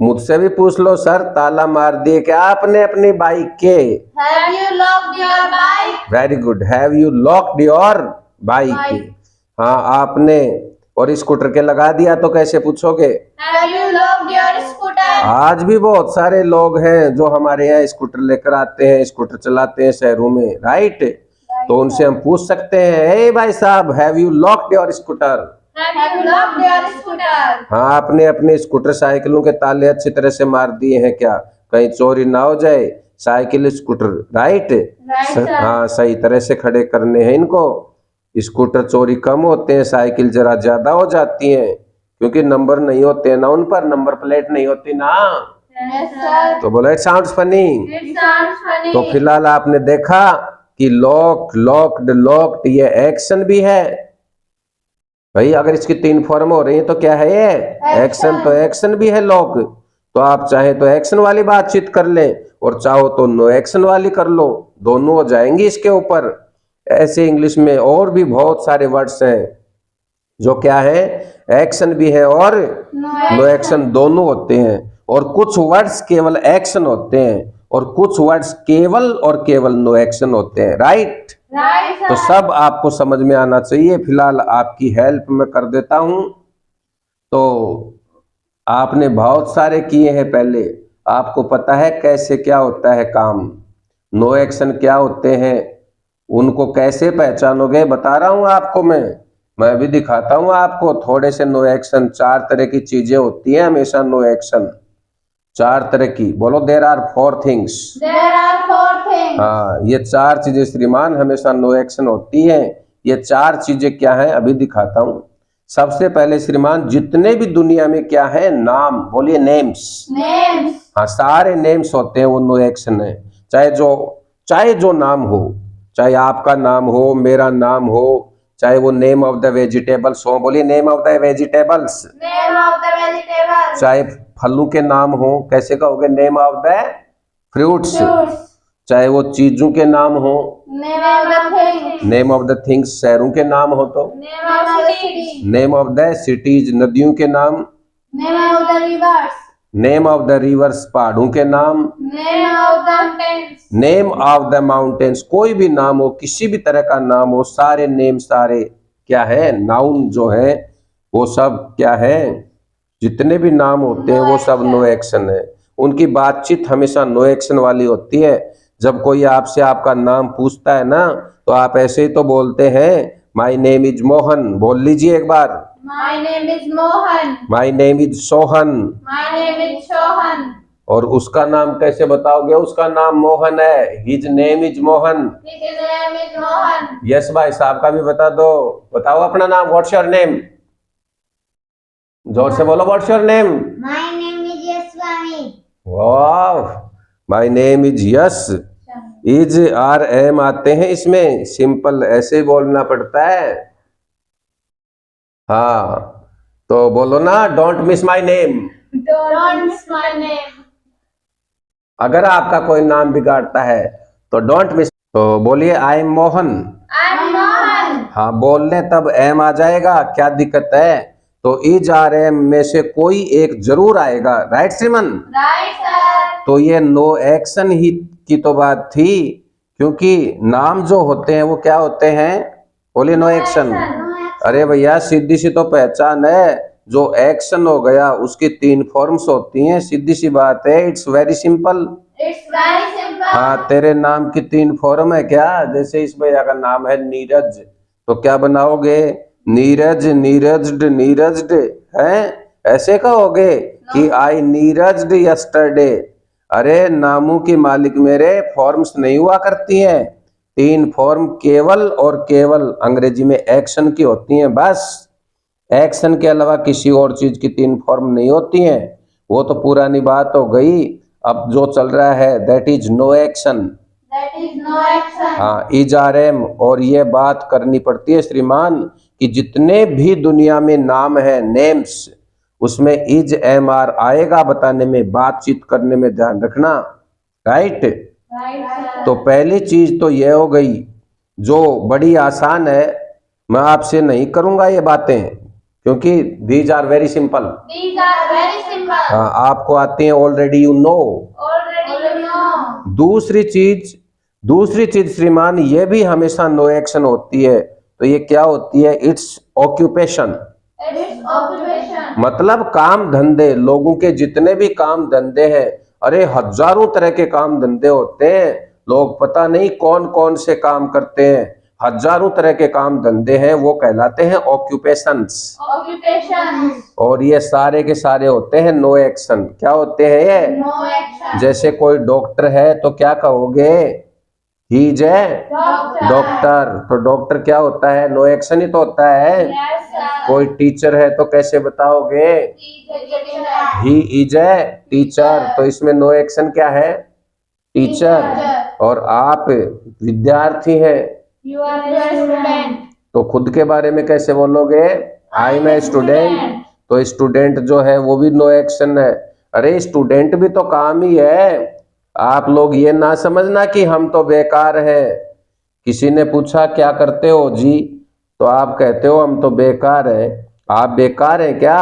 मुझसे भी पूछ लो सर, ताला मार दिए क्या आपने अपनी बाइक के? Have you locked your bike? Very good, have you locked your bike? हाँ आपने और स्कूटर के लगा दिया तो कैसे पूछोगे? Have you locked your scooter? आज भी बहुत सारे लोग हैं जो हमारे यहाँ स्कूटर लेकर आते हैं, स्कूटर चलाते हैं शहरों में, राइट। तो उनसे हम पूछ सकते हैं, हे भाई साहब have you locked your scooter? Have you locked your scooter? हाँ आपने अपने स्कूटर साइकिलों के ताले अच्छी तरह से मार दिए हैं क्या, कहीं चोरी ना हो जाए साइकिल स्कूटर, राइट। sir. हाँ सही तरह से खड़े करने हैं इनको। स्कूटर चोरी कम होते हैं, साइकिल जरा ज्यादा हो जाती हैं, क्योंकि नंबर नहीं होते हैं ना उन पर, नंबर प्लेट नहीं होती ना। Yes sir. तो बोलो it sounds funny. It sounds funny. तो फिलहाल आपने देखा कि लॉक, लॉक्ड, लॉक्ड ये एक्शन भी है भाई। अगर इसकी 3 फॉर्म हो रही है तो क्या है ये? एक्शन। तो एक्शन भी है लॉक। तो आप चाहे तो एक्शन वाली बातचीत कर ले और चाहो तो नो एक्शन वाली कर लो, दोनों हो जाएंगी इसके ऊपर। ऐसे इंग्लिश में और भी बहुत सारे वर्ड्स हैं जो क्या है, एक्शन भी है और नो एक्शन दोनों होते हैं। और कुछ वर्ड्स केवल एक्शन होते हैं और कुछ वर्ड्स केवल नो एक्शन होते हैं, राइट। Right sir. तो सब आपको समझ में आना चाहिए। फिलहाल आपकी हेल्प मैं कर देता हूं। तो आपने बहुत सारे किए हैं पहले, आपको पता है कैसे क्या होता है काम, नो एक्शन क्या होते हैं, उनको कैसे पहचानोगे बता रहा हूं आपको मैं। मैं अभी दिखाता हूँ आपको थोड़े से नो एक्शन। 4 तरह की चीजें होती हैं हमेशा नो एक्शन, 4 तरह की। बोलो there are 4 things. There are 4 things. हाँ, ये 4 चीजें श्रीमान हमेशा नो एक्शन होती हैं। ये 4 चीजें क्या है अभी दिखाता हूँ। सबसे पहले श्रीमान, जितने भी दुनिया में क्या है नाम, बोलिए नेम्स। Names. हाँ, सारे नेम्स होते हैं वो नो एक्शन है। चाहे जो नाम हो, चाहे आपका नाम हो, मेरा नाम हो, चाहे वो नेम ऑफ द वेजिटेबल्स हो, बोलिए name of the vegetables. Name of the vegetable. चाहे फलों के नाम हो, कैसे कहोगे, name of the fruits. Fruits. चाहे वो चीजों के नाम हो, Name of the things. Name of the things. शहरों के नाम हो तो Name of the city. Name of the cities. नदियों के नाम, Name of the rivers. Name of the reverse. पहाड़ों के नाम, Name of the mountains. Name of the mountains. कोई भी नाम हो, किसी भी तरह का नाम हो, सारे नेम, सारे क्या है नाउन जो है वो सब क्या है, जितने भी नाम होते हैं वो सब नो एक्शन है। उनकी बातचीत हमेशा नो एक्शन वाली होती है। जब कोई आपसे आपका नाम पूछता है ना तो आप ऐसे ही तो बोलते हैं, माई नेम इज मोहन। बोल लीजिए एक बार, My name is Mohan. My name is Sohan. My name is Shohan. और उसका नाम कैसे बताओगे, उसका नाम मोहन है, his name is Mohan. His name is Mohan. Yes भाई साहब का भी बता दो। बताओ अपना नाम, व्हाट्स योर नेम, जोर से बोलो, what's your name. My name is Yaswani. वाह, माय नेम इज यस। इज आर एम आते हैं इसमें, सिंपल ऐसे ही बोलना पड़ता है। हाँ, तो बोलो ना, don't miss my name. Don't miss my name. अगर आपका कोई नाम बिगाड़ता है तो डोंट मिस, तो बोलिए I am Mohan. I'm Mohan. हाँ, बोल लें तब एम आ जाएगा, क्या दिक्कत है। तो इज आर एम में से कोई एक जरूर आएगा, राइट श्रीमन। Right, sir. तो ये नो एक्शन ही की तो बात थी, क्योंकि नाम जो होते हैं वो क्या होते हैं, बोलिए नो एक्शन। अरे भैया सीधी सी तो पहचान है, जो एक्शन हो गया उसकी 3 फॉर्म्स होती हैं, सीधी सी बात है, it's very simple. It's very simple. हाँ, तेरे नाम की 3 फॉर्म है क्या, जैसे इस भैया का नाम है नीरज, तो क्या बनाओगे, नीरज, नीरज्ड, नीरज्ड है, ऐसे कहोगे कि आई नीरज्ड यस्टरडे। अरे नामों की मालिक मेरे फॉर्म्स नहीं हुआ करती हैं, 3 फॉर्म केवल और केवल अंग्रेजी में एक्शन की होती हैं, बस। एक्शन के अलावा किसी और चीज की 3 फॉर्म नहीं होती हैं। वो तो पुरानी बात हो गई, अब जो चल रहा है that is no action. That is no action. हाँ, इज आर एम। और ये बात करनी पड़ती है श्रीमान कि जितने भी दुनिया में नाम है नेम्स, उसमें इज एम आर आएगा बताने में, बातचीत करने में, ध्यान रखना, राइट। Right, sir. तो पहली चीज तो ये हो गई जो बड़ी आसान है, मैं आपसे नहीं करूंगा ये बातें, क्योंकि these are very simple. These are very simple. हाँ, आपको आती हैं, already you know. Already you know. दूसरी चीज श्रीमान, ये भी हमेशा नो एक्शन होती है, तो ये क्या होती है, इट्स ऑक्यूपेशन। It's occupation. मतलब काम धंधे, लोगों के जितने भी काम धंधे हैं, अरे हजारों तरह के काम धंधे होते हैं, लोग पता नहीं कौन कौन से काम करते हैं, हजारों तरह के काम धंधे हैं, वो कहलाते हैं ऑक्यूपेशंस। Occupations. और ये सारे के सारे होते हैं नो एक्शन। क्या होते हैं ये, No action. जैसे कोई डॉक्टर है तो क्या कहोगे, ही इज ए Doctor. डॉक्टर, तो डॉक्टर क्या होता है, नो एक्शन ही तो होता है। Yes, sir. कोई टीचर है तो कैसे बताओगे, He is a teacher. He is a teacher, तो इसमें नो एक्शन क्या है, टीचर। Teacher. और आप विद्यार्थी हैं You are a student. तो खुद के बारे में कैसे बोलोगे, आई एम ए स्टूडेंट। तो स्टूडेंट जो है वो भी नो एक्शन है। अरे स्टूडेंट भी तो काम ही है, आप लोग ये ना समझना कि हम तो बेकार हैं। किसी ने पूछा क्या करते हो जी, तो आप कहते हो हम तो बेकार हैं। आप बेकार हैं क्या,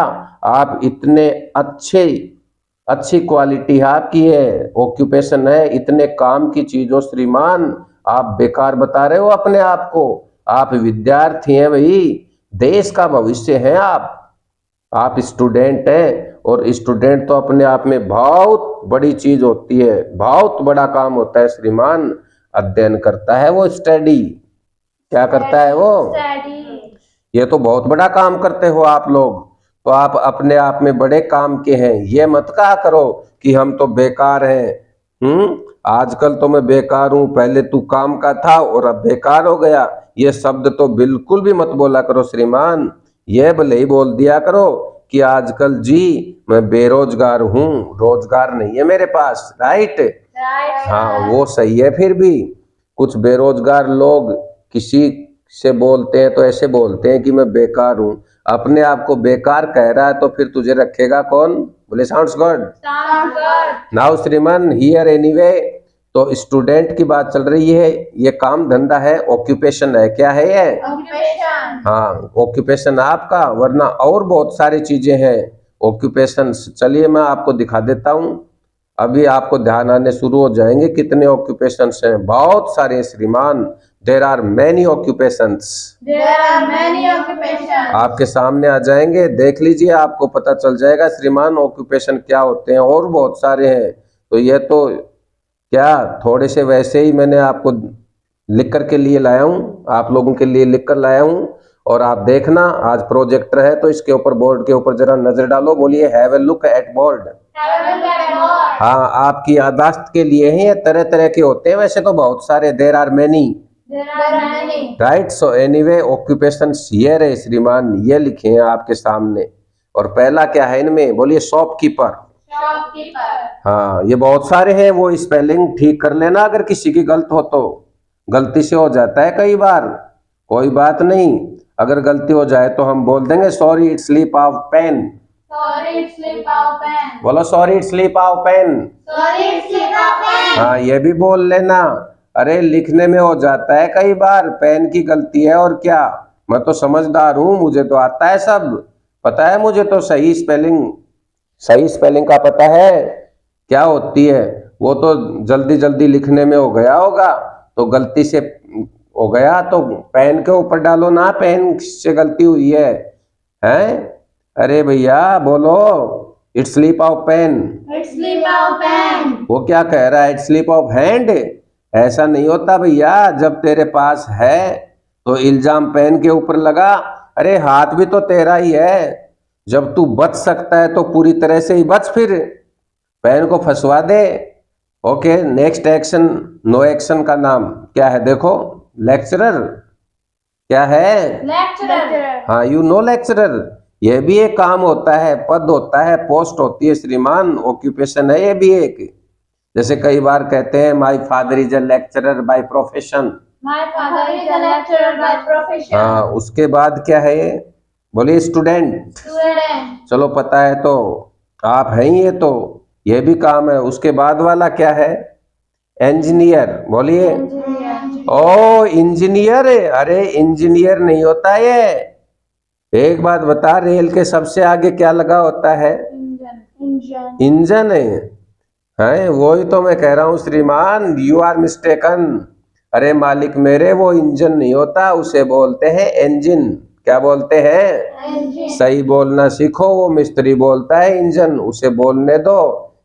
आप इतने अच्छी क्वालिटी आपकी है, ऑक्यूपेशन है, इतने काम की चीज हो श्रीमान, आप बेकार बता रहे हो अपने आप को। आप विद्यार्थी हैं भाई, देश का भविष्य है आप स्टूडेंट हैं। और स्टूडेंट तो अपने आप में बहुत बड़ी चीज होती है, बहुत बड़ा काम होता है श्रीमान। अध्ययन करता है वो, स्टडी क्या करता है वो, Study. ये तो बहुत बड़ा काम करते हो आप लोग, तो आप अपने आप में बड़े काम के हैं। ये मत कहा करो कि हम तो बेकार हैं। आजकल तो मैं बेकार हूं, पहले तू काम का था और अब बेकार हो गया। ये शब्द तो बिल्कुल भी मत बोला करो श्रीमान। ये भले ही बोल दिया करो कि आजकल जी मैं बेरोजगार हूं, रोजगार नहीं है मेरे पास। राइट? हाँ, वो सही है। फिर भी कुछ बेरोजगार लोग किसी से बोलते हैं तो ऐसे बोलते हैं कि मैं बेकार हूं। अपने आप को बेकार कह रहा है तो फिर तुझे रखेगा कौन? बोले sounds good. Sounds good. Now श्रीमान हियर एनीवे, तो स्टूडेंट की बात चल रही है। ये काम धंधा है, ऑक्यूपेशन है। क्या है ये? Occupation. हाँ, ऑक्यूपेशन आपका, वरना और बहुत सारी चीजें हैं ऑक्यूपेशन। चलिए मैं आपको दिखा देता हूँ। अभी आपको ध्यान आने शुरू हो जाएंगे कितने ऑक्यूपेशंस हैं। बहुत सारे श्रीमान, there are many occupations. There are many occupations. आपके सामने आ जाएंगे, देख लीजिए, आपको पता चल जाएगा श्रीमान ऑक्यूपेशन क्या होते हैं। और बहुत सारे हैं। तो ये तो क्या थोड़े से वैसे ही मैंने आपको लिख कर के लिए लाया हूँ, आप लोगों के लिए लिख कर लाया हूँ। और आप देखना, आज प्रोजेक्टर है तो इसके ऊपर, बोर्ड के ऊपर जरा नजर डालो। बोलिए have a look at board. Have a look at board. हाँ, आपकी यादाश्त के लिए ही। ये तरह तरह के होते हैं वैसे तो बहुत सारे, there are many. There are many. Right? So anyway occupations ये रहे श्रीमान, ये लिखे हैं आपके सामने। और पहला क्या है इनमें? बोलिए शॉपकीपर। Shopkeeper. हाँ, ये बहुत सारे हैं। वो स्पेलिंग ठीक कर लेना अगर किसी की गलत हो तो। गलती से हो जाता है कई बार, कोई बात नहीं। अगर गलती हो जाए तो हम बोल देंगे sorry it slip of pen. Sorry, it slip our pen. बोलो sorry it slip of pen. Sorry, it slip our pen. हाँ, ये भी बोल लेना। अरे लिखने में हो जाता है कई बार, पेन की गलती है और क्या। मैं तो समझदार हूँ, मुझे तो आता है सब, पता है मुझे तो सही स्पेलिंग का पता है क्या होती है। वो तो जल्दी जल्दी लिखने में हो गया होगा तो गलती से हो गया, तो पेन के ऊपर डालो ना, पेन से गलती हुई है। हैं? अरे भैया बोलो it slip of pen. It slip our pen. वो क्या कह रहा है? It slip of hand. ऐसा नहीं होता भैया, जब तेरे पास है तो इल्जाम पेन के ऊपर लगा। अरे हाथ भी तो तेरा ही है, जब तू बच सकता है तो पूरी तरह से ही बच, फिर पेन को फंसवा दे। Okay, next action, no action का नाम क्या है? देखो, लेक्चरर। क्या है? Lecturer. हाँ, यू नो लेक्चरर। यह भी एक काम होता है, पद होता है, पोस्ट होती है श्रीमान, ऑक्यूपेशन है ये भी एक। जैसे कई बार कहते हैं my father is a lecturer by profession. My father is a lecturer by profession. हाँ, उसके बाद क्या है? बोलिए स्टूडेंट। Student. चलो पता है तो आप हैं ही, ये तो ये भी काम है। उसके बाद वाला क्या है? इंजीनियर। बोलिए। Engineer. ओ इंजीनियर। अरे इंजीनियर नहीं होता ये। एक बात बता, रेल के सबसे आगे क्या लगा होता है? Engine. इंजन है। वही तो मैं कह रहा हूँ श्रीमान, यू आर मिस्टेकन। अरे मालिक मेरे, वो इंजन नहीं होता, उसे बोलते हैं इंजन। क्या बोलते हैं? Engine. सही बोलना सीखो। वो मिस्त्री बोलता है इंजन, उसे बोलने दो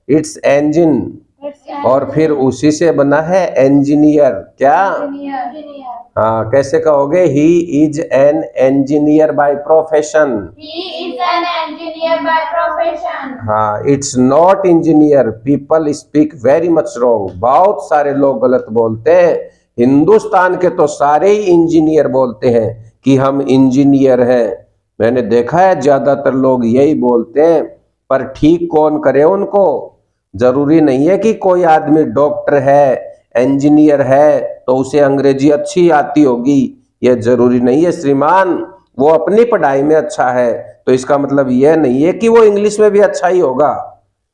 इट्स इंजन। It's और फिर उसी से बना है इंजीनियर। क्या? engineer. हाँ, कैसे कहोगे? He is an engineer by profession. He is an engineer by profession. हाँ, it's not engineer. People speak very much wrong. बहुत सारे लोग गलत बोलते हैं। हिंदुस्तान के तो सारे ही इंजीनियर बोलते हैं कि हम इंजीनियर हैं। मैंने देखा है ज्यादातर लोग यही बोलते हैं, पर ठीक कौन करे उनको? जरूरी नहीं है कि कोई आदमी डॉक्टर है, इंजीनियर है तो उसे अंग्रेजी अच्छी आती होगी, यह जरूरी नहीं है श्रीमान। वो अपनी पढ़ाई में अच्छा है तो इसका मतलब यह नहीं है कि वो इंग्लिश में भी अच्छा ही होगा।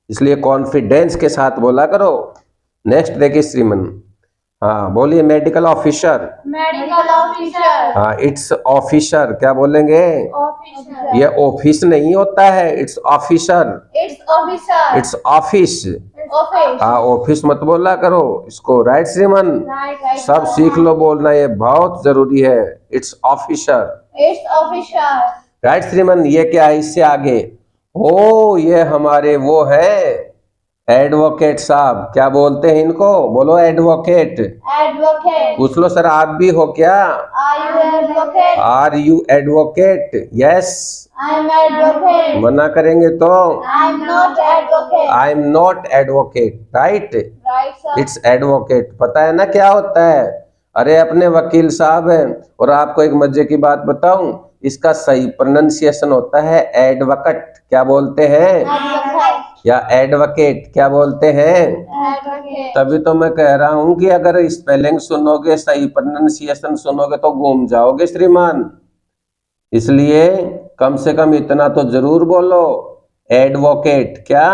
इसलिए कॉन्फिडेंस के साथ बोला करो। नेक्स्ट देखिए श्रीमान। हाँ, बोलिए मेडिकल ऑफिसर। Medical officer. हाँ, इट्स ऑफिसर। क्या बोलेंगे? Officer. ये ऑफिस नहीं होता है, it's officer. It's officer. It's office. Office. हाँ, ऑफिस मत बोला करो इसको। राइट श्रीमान? Right. सब सीख लो बोलना, ये बहुत जरूरी है। It's officer. It's officer. Right श्रीमान? ये क्या है इससे आगे? ओ, ये हमारे वो है एडवोकेट साहब, क्या बोलते हैं इनको? बोलो एडवोकेट। Advocate. पूछ लो सर, आप भी हो क्या? Are you advocate? Are you advocate? Yes. I'm advocate. मना करेंगे तो I'm not advocate. I am not advocate, right? Right, sir. It's advocate. पता है ना क्या होता है? अरे अपने वकील साहब हैं। और आपको एक मजे की बात बताऊं, इसका सही प्रोनाउंसिएशन होता है एडवोकेट। क्या बोलते हैं? Advocate. या एडवोकेट, क्या बोलते हैं? Advocate. तभी तो मैं कह रहा हूं कि अगर स्पेलिंग सुनोगे, सही प्रोनाउंसिएशन सुनोगे तो घूम जाओगे श्रीमान। इसलिए कम से कम इतना तो जरूर बोलो, एडवोकेट। क्या?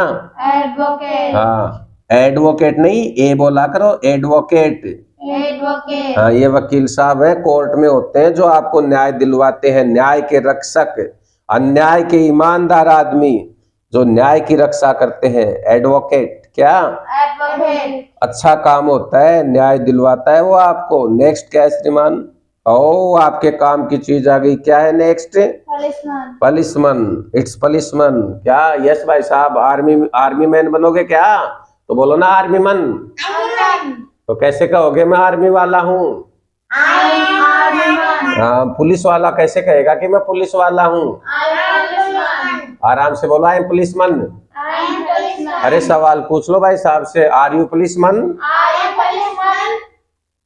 Advocate. हाँ, एडवोकेट नहीं, ए बोला करो, एडवोकेट। Advocate. हाँ, ये वकील साहब हैं, कोर्ट में होते हैं जो आपको न्याय दिलवाते हैं, न्याय के रक्षक, अन्याय के ईमानदार आदमी जो न्याय की रक्षा करते हैं, एडवोकेट। क्या? Advocate. अच्छा काम होता है, न्याय दिलवाता है वो आपको। नेक्स्ट क्या है श्रीमान? ओ, आपके काम की चीज आ गई। क्या है नेक्स्ट? Policeman. पलिसमन। इट्स पलिसमन। क्या? यस भाई साहब, आर्मी मैन बनोगे क्या? तो बोलो ना आर्मी मैन। Army. तो कैसे कहोगे मैं आर्मी वाला हूँ? I'm army man. हाँ, पुलिस वाला कैसे कहेगा कि मैं पुलिस वाला हूँ? I'm policeman. आराम से बोलो, आई एम पुलिसमैन। I'm policeman. अरे सवाल पूछ लो भाई साहब से, are you policeman? I am policeman.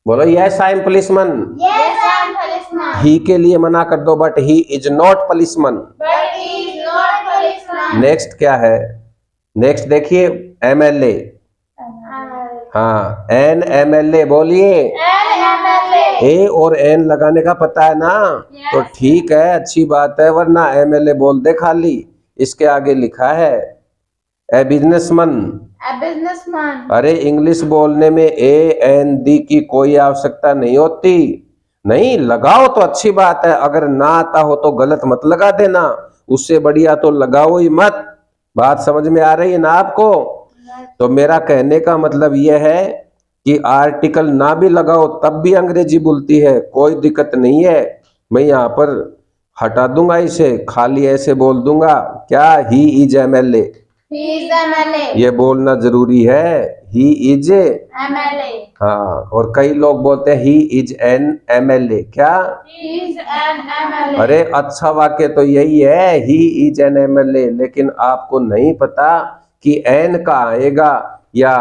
बोलो yes I am policeman. Yes, I'm policeman. He के लिए मना कर दो, but he is not policeman. But he is not policeman. Next क्या है? नेक्स्ट देखिए, एमएलए। हाँ, एन एमएलए बोलिए। MLA. ए और एन लगाने का पता है ना? Yes. तो ठीक है, अच्छी बात है, वरना एमएलए बोल दे खाली। इसके आगे लिखा है ए बिजनेसमैन। A businessman. अरे इंग्लिश बोलने में ए एन दी की कोई आवश्यकता नहीं होती। नहीं लगाओ तो अच्छी बात है, अगर ना आता हो तो गलत मत लगा देना, उससे बढ़िया तो लगाओ ही मत। बात समझ में आ रही है ना आपको? तो मेरा कहने का मतलब यह है कि आर्टिकल ना भी लगाओ तब भी अंग्रेजी बोलती है, कोई दिक्कत नहीं है। मैं यहाँ पर हटा दूंगा इसे, खाली ऐसे बोल दूंगा। क्या? He is MLA. He is MLA. ये बोलना जरूरी है, ही इज। MLA. हाँ, और कई लोग बोलते हैं ही इज एन एमएलए। क्या? He is an MLA. अरे अच्छा वाक्य तो यही है, ही इज एन एमएलए, लेकिन आपको नहीं पता कि एन कहाँ आएगा या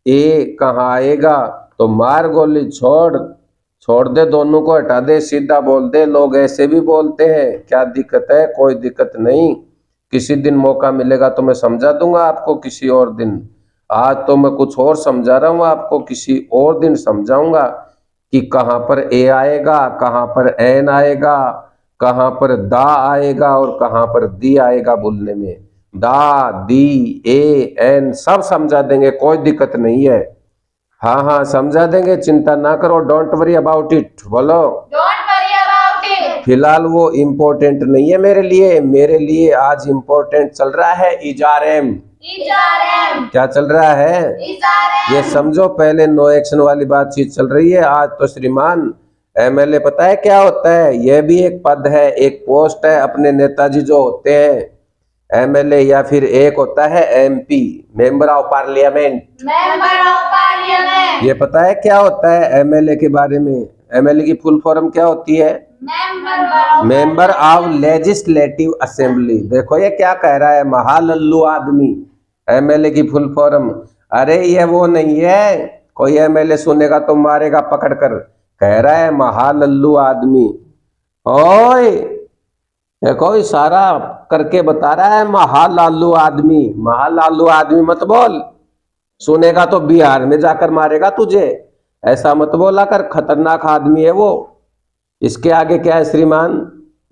ए कहाँ आएगा। तो मार गोली, छोड़ दे, दोनों को हटा दे, सीधा बोल दे। लोग ऐसे भी बोलते हैं, क्या दिक्कत है? कोई दिक्कत नहीं, किसी दिन मौका मिलेगा तो मैं समझा दूंगा आपको, किसी और दिन। आज तो मैं कुछ और समझा रहा हूँ आपको, किसी और दिन समझाऊंगा कि कहाँ पर ए आएगा, कहाँ पर एन आएगा, कहाँ पर दा आएगा और कहाँ पर दी आएगा। बोलने में दा, दी, ए, एन सब समझा देंगे, कोई दिक्कत नहीं है। हाँ हाँ, समझा देंगे, चिंता ना करो, डोंट वरी अबाउट इट। बोलो। Don't worry about it. फिलहाल वो इम्पोर्टेंट नहीं है मेरे लिए आज इम्पोर्टेंट चल रहा है इजारएम। HRM. क्या चल रहा है? HRM. ये समझो, पहले नो एक्शन वाली बातचीत चल रही है, आज तो श्रीमान एमएलए पता है क्या होता है? यह भी एक पद है, एक पोस्ट है। अपने नेताजी जो होते हैं एमएलए, या फिर एक होता है MP, member of parliament. Member of Parliament. ये पता है क्या होता है एमएलए के बारे में? एमएलए की फुल फॉर्म क्या होती है? Member of legislative assembly. देखो ये क्या कह रहा है, महालल्लू आदमी। एमएलए की फुल फॉर्म, अरे ये वो नहीं है, कोई एमएलए सुनेगा तो मारेगा पकड़ कर। कह रहा है महालल्लू आदमी। ओए देखो, इशारा करके बता रहा है महालालू आदमी। महालालू आदमी मत बोल, सुनेगा तो बिहार में जाकर मारेगा तुझे। ऐसा मत बोला कर, खतरनाक आदमी है वो। इसके आगे क्या है श्रीमान?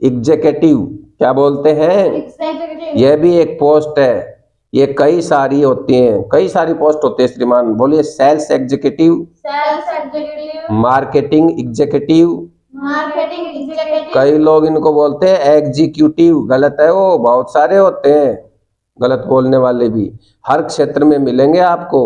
एग्जीक्यूटिव। क्या बोलते हैं? Executive. यह भी एक पोस्ट है। ये कई सारी होती हैं, कई सारी पोस्ट होते हैं श्रीमान। बोलिए, sales executive, Sales Executive. Marketing executive. Marketing Executive. कई लोग इनको बोलते हैं एग्जीक्यूटिव, गलत है वो, बहुत सारे होते हैं गलत बोलने वाले भी, हर क्षेत्र में मिलेंगे आपको।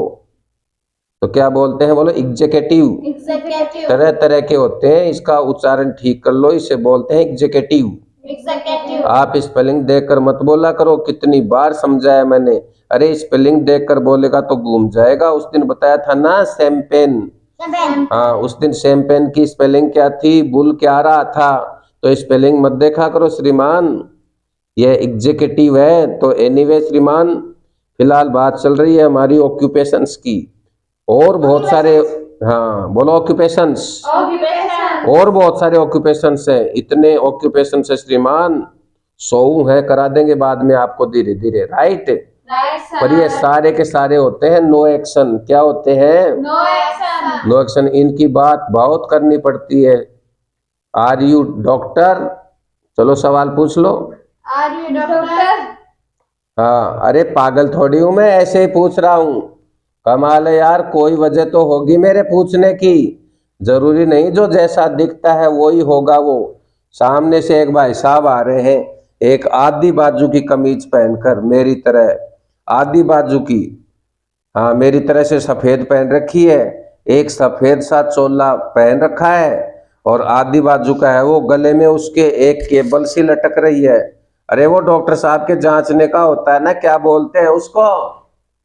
तो क्या बोलते हैं? बोलो एग्जीक्यूटिव। Executive. तरह तरह के होते हैं, इसका उच्चारण ठीक कर लो, इसे बोलते हैं एग्जीक्यूटिव। Executive. आप स्पेलिंग देखकर मत बोला करो, कितनी बार समझाया मैंने। अरे स्पेलिंग देखकर बोलेगा तो घूम जाएगा। उस दिन बताया था ना शैंपेन, हाँ उस दिन शैंपेन की स्पेलिंग क्या थी, बुल क्या रहा था। तो स्पेलिंग मत देखा करो श्रीमान, यह एग्जीक्यूटिव है। तो एनीवे श्रीमान, फिलहाल बात चल रही है हमारी ऑक्यूपेशंस की, और बहुत सारे, हाँ बोलो ऑक्यूपेशंस, Occupation. और बहुत सारे ऑक्यूपेशंस हैं। इतने ऑक्यूपेशंस है श्रीमान, 100 है, करा देंगे बाद में आपको धीरे धीरे, राइट। Right, sir. पर ये सारे के सारे होते हैं नो एक्शन। क्या होते हैं? No action. No action. इनकी बात बहुत करनी पड़ती है। Are you doctor? चलो सवाल पूछ लो। Are you doctor? हाँ, अरे पागल थोड़ी हूं मैं, ऐसे ही पूछ रहा हूँ। कमाल है यार, कोई वजह तो होगी मेरे पूछने की। जरूरी नहीं जो जैसा दिखता है वो ही होगा वो। सामने से एक भाई साहब आ रहे हैं, एक आधी बाजू की कमीज पहनकर, मेरी तरह आधी बाजू की, हाँ मेरी तरह से सफेद पहन रखी है, एक सफेद सा चोला पहन रखा है, और आधी बाजू का है वो, गले में उसके एक केबल सी लटक रही है। अरे वो डॉक्टर साहब के जांचने का होता है ना, क्या बोलते हैं उसको,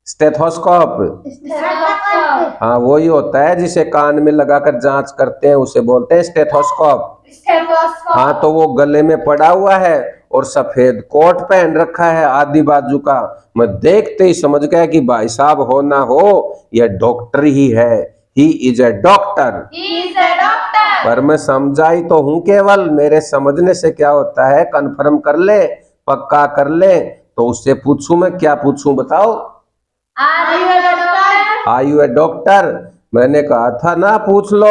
स्टेथोस्कोप। Stethoscope. हाँ वही होता है जिसे कान में लगाकर जांच करते हैं, उसे बोलते हैं स्टेथोस्कोप। Stethoscope. हाँ तो वो गले में पड़ा हुआ है और सफेद कोट पहन रखा है आधी बाजू का। मैं देखते ही समझ गया कि भाई साहब हो ना हो यह डॉक्टर ही है, ही is a doctor. He is a doctor. पर मैं समझा ही तो हूं, केवल मेरे समझने से क्या होता है, कंफर्म कर ले, पक्का कर ले। तो उससे पूछूं मैं, क्या पूछूं बताओ? Are you a doctor? Are you a doctor? मैंने कहा था ना पूछ लो,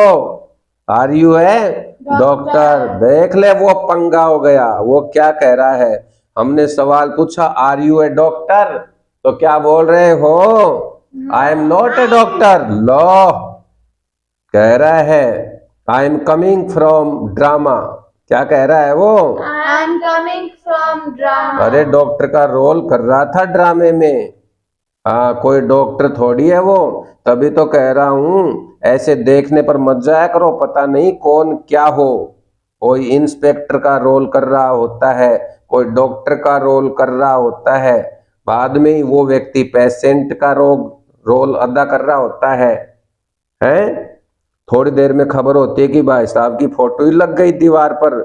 आर यू ए डॉक्टर। देख ले वो पंगा हो गया, वो क्या कह रहा है, हमने सवाल पूछा आर यू ए डॉक्टर, तो क्या बोल रहे हो, I am not a doctor. लो, कह रहा है I am coming from drama. क्या कह रहा है वो? I'm coming from drama. अरे डॉक्टर का रोल कर रहा था ड्रामे में। हाँ कोई डॉक्टर थोड़ी है वो, तभी तो कह रहा हूं ऐसे देखने पर मत जाया करो, पता नहीं कौन क्या हो। कोई इंस्पेक्टर का रोल कर रहा होता है, कोई डॉक्टर का रोल कर रहा होता है, बाद में ही वो व्यक्ति पेशेंट का रोल अदा कर रहा होता है। हैं? थोड़ी देर में खबर होती है कि भाई साहब की फोटो ही लग गई दीवार पर,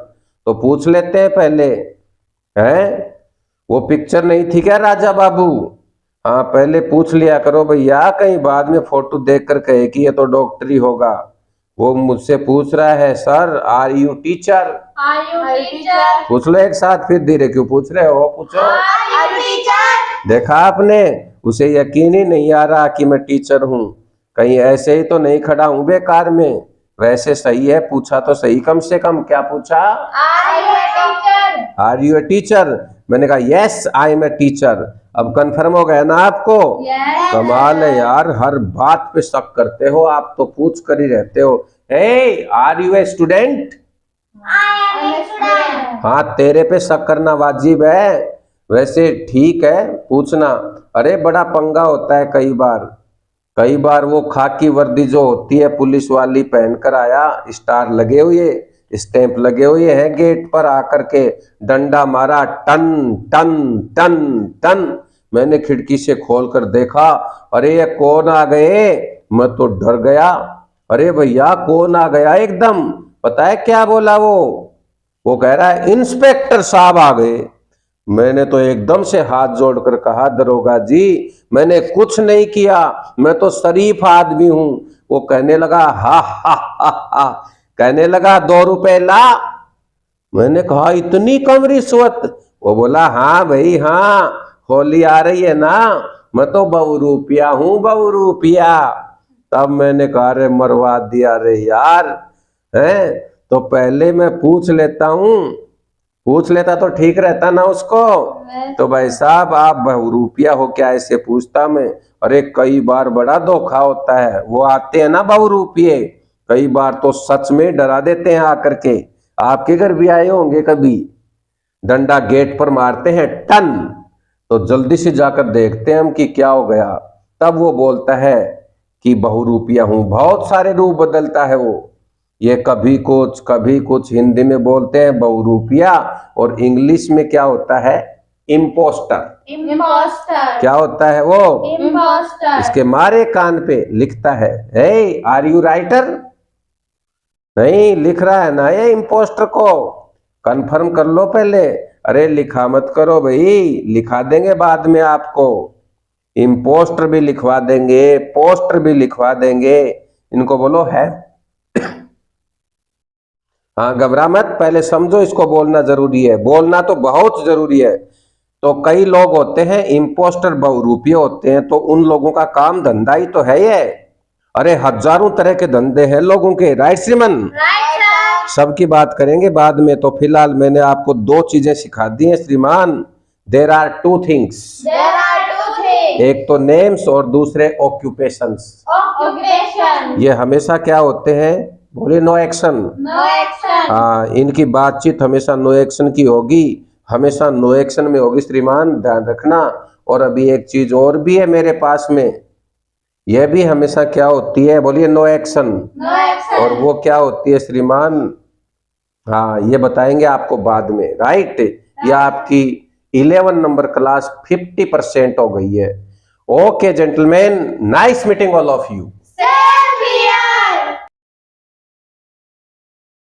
तो पूछ लेते हैं पहले, हैं वो पिक्चर नहीं थी क्या राजा बाबू? हाँ पहले पूछ लिया करो भैया, कहीं बाद में फोटो देखकर कहे कि ये तो डॉक्टर ही होगा। वो मुझसे पूछ रहा है sir are you teacher? Are you teacher? पूछ लो एक साथ, फिर धीरे क्यों पूछ रहे हो, पूछो। Are you teacher? देखा आपने, उसे यकीन ही नहीं आ रहा कि मैं टीचर हूँ। कहीं ऐसे ही तो नहीं खड़ा हूं बेकार में। वैसे सही है, पूछा तो सही कम से कम। क्या पूछा? Are you a teacher? Are you a teacher? मैंने कहा yes I am a teacher. अब कंफर्म हो गया ना आपको? Yes. कमाल है यार, हर बात पे शक करते हो आप, तो पूछ कर ही रहते हो। Hey are you a student? I am a student. हाँ तेरे पे शक करना वाजिब है, वैसे ठीक है पूछना। अरे बड़ा पंगा होता है कई बार वो खाकी वर्दी जो होती है पुलिस वाली पहनकर आया, स्टार लगे हुए, स्टैंप लगे हुए हैं गेट पर, आकर के डंडा मारा, टन टन टन टन। मैंने खिड़की से खोलकर देखा, अरे ये कौन आ गए? मैं तो डर गया। अरे भैया कौन आ गया एकदम? पता है क्या बोला वो कह रहा है इंस्पेक्टर साहब आ गए। मैंने तो एकदम से हाथ जोड़कर कहा दरोगा जी मैंने कुछ नहीं किया, मैं तो शरीफ आदमी हूं। वो कहने लगा हा हा हा हा, कहने लगा 2 रुपए ला। मैंने कहा इतनी कम रिश्वत? वो बोला हाँ भाई हाँ, होली आ रही है ना, मैं तो बहुरूपिया हूँ बहुरूपिया। तब मैंने कहा रे मरवा दिया रे यार, है तो पहले मैं पूछ लेता तो ठीक रहता ना उसको। तो भाई साहब आप बहुरूपिया हो क्या, ऐसे पूछता मैं। अरे कई बार बड़ा धोखा होता है, वो आते हैं ना बहुरूपिये, कई बार तो सच में डरा देते हैं आकर के। आपके घर भी आए होंगे कभी, डंडा गेट पर मारते हैं टन, तो जल्दी से जाकर देखते हैं हम कि क्या हो गया। तब वो बोलता है कि बहुरूपिया हूं, बहुत सारे रूप बदलता है वो। ये कभी कुछ हिंदी में बोलते हैं बहुरूपिया, और इंग्लिश में क्या होता है? इम्पोस्टर। Imposter. क्या होता है वो? Imposter. इसके मारे कान पे लिखता है, हे आर यू राइटर? नहीं लिख रहा है ना ये इम्पोस्टर को। कंफर्म कर लो पहले। अरे लिखा मत करो भाई, लिखा देंगे बाद में आपको। इम्पोस्टर भी लिखवा देंगे, पोस्टर भी लिखवा देंगे। इनको बोलो है। हाँ घबरा मत, पहले समझो इसको बोलना जरूरी है, बोलना तो बहुत जरूरी है। तो कई लोग होते हैं इम्पोस्टर बहुरूपीय होते हैं, तो उन लोगों का काम धंधा ही तो है ये। अरे हजारों तरह के धंधे हैं लोगों के, राइट श्रीमन? Right, sir. सबकी बात करेंगे बाद में, तो फिलहाल मैंने आपको दो चीजें सिखा दी हैं श्रीमान। There are two things, There are two things. एक तो नेम्स और दूसरे ऑक्यूपेशंस। Occupation. ये हमेशा क्या होते हैं? बोले नो एक्शन। No action. हाँ, इनकी बातचीत हमेशा नो एक्शन की होगी, हमेशा नो एक्शन में होगी श्रीमान, ध्यान रखना। और अभी एक चीज और भी है मेरे पास में, यह भी हमेशा क्या होती है? बोलिए नो एक्शन। No action. और वो क्या होती है श्रीमान? हाँ ये बताएंगे आपको बाद में, राइट? ये आपकी 11 नंबर क्लास 50% हो गई है। Okay gentleman, nice meeting all of you. Same.